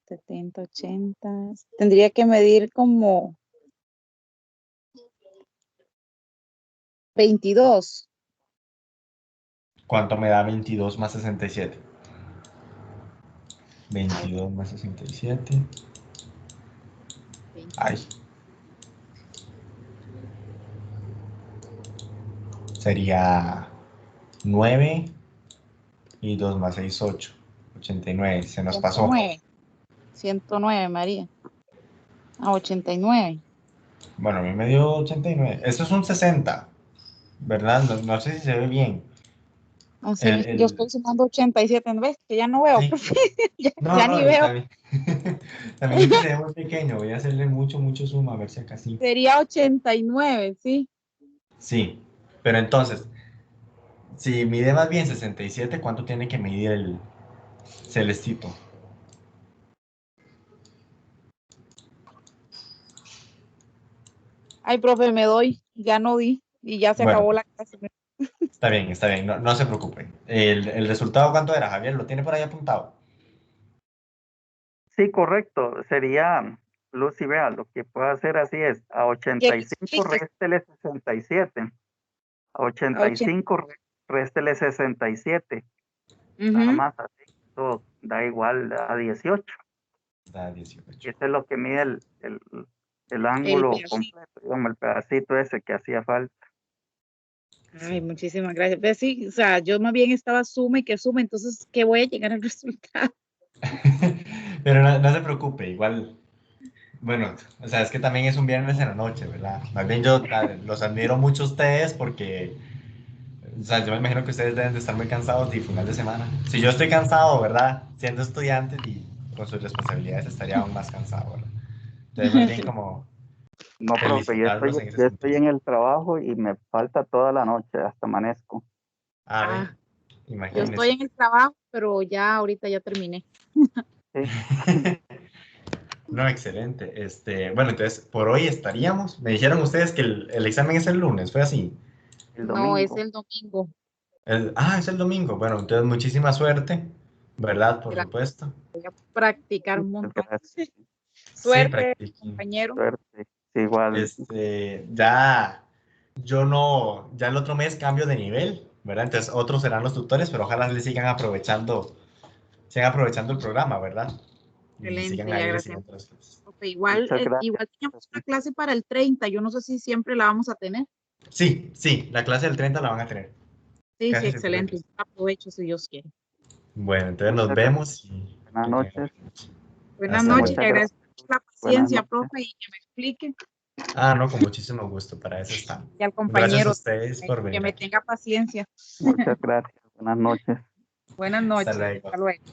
70, 80. Tendría que medir como 22. ¿Cuánto me da 22 más 67? Ay, 22 más 67. 20. Ay, sería 9 y 2 más 6, 8. 89. Se nos pasó. 109. 109, María. Ah, 89. Bueno, a mí me dio 89. Esto es un 60, ¿verdad? No sé si se ve bien. Así, yo estoy sumando 87 en vez, que ya no veo, Sí. profe. Ya, No, ya ni no, veo. también. También es que se ve muy pequeño. Voy a hacerle mucho, mucho zoom a ver si acá sí. Sería 89, sí. Sí. Pero entonces, si mide más bien 67, ¿cuánto tiene que medir el celestito? Ay, profe, me doy. Ya no di. Y ya se Bueno, acabó la clase. está bien, está bien. No se preocupen. ¿El resultado cuánto era, Javier? ¿Lo tiene por ahí apuntado? Sí, correcto. Sería, Lucy, vea, lo que puedo hacer así es, a ¿Qué me 85 explica? réstele 67. A A 80. 85 réstele 67. Nada Ujú. más así. Todo da igual a 18. Da Y 18. ese es lo que mide el El ángulo pedacito. completo, digamos, el pedacito ese que hacía falta. Ay, Sí. muchísimas gracias. Pues sí, o sea, yo más bien estaba suma y que suma, entonces, ¿qué voy a llegar al resultado? Pero no se preocupe, igual, bueno, o sea, es que también es un viernes en la noche, ¿verdad? Más bien yo los admiro mucho a ustedes porque, o sea, yo me imagino que ustedes deben de estar muy cansados de final de semana. Si yo estoy cansado, ¿verdad? Siendo estudiante y con sus responsabilidades estaría aún más cansado, ¿verdad? Entonces, más bien como No, profe, felicitarlos en ese yo estoy sentido. en el trabajo y me falta toda la noche, hasta amanezco. A ver, Ah, yo estoy imagínense. en el trabajo, pero ya ahorita ya terminé. Sí, No, excelente. Bueno, entonces, por hoy estaríamos. Me dijeron ustedes que el examen es el lunes, ¿fue así? el No, es domingo. el domingo. Es el domingo. Bueno, entonces muchísima suerte, ¿verdad? Por Gracias. supuesto. Voy a practicar un Muchas montón. gracias. Sí, Suerte, practiquen. compañero. Suerte. Sí, igual. Ya, yo no, ya el otro mes cambio de nivel, ¿verdad? Entonces, otros serán los tutores, pero ojalá les sigan aprovechando el programa, ¿verdad? Y sigan Excelente, y ahí agradecemos. recibiendo las clases. Igual, Muchas gracias. igual teníamos una clase para el 30. Yo no sé si siempre la vamos a tener. Sí, sí, la clase del 30 la van a tener. Sí, sí, Casi seguro que excelente. sí. Aprovecho si Dios quiere. Bueno, entonces nos Muchas gracias. vemos y Buenas que tengan noches. buena noche. Buenas Hasta noches, luego. le Muchas agradezco gracias. la Buenas paciencia, noches. profe, y que me explique. Ah, no, con muchísimo gusto, para eso está. Y al Gracias a compañero ustedes por que venir me aquí. tenga paciencia. Muchas gracias. Buenas noches. Buenas Hasta noches. luego. Hasta luego.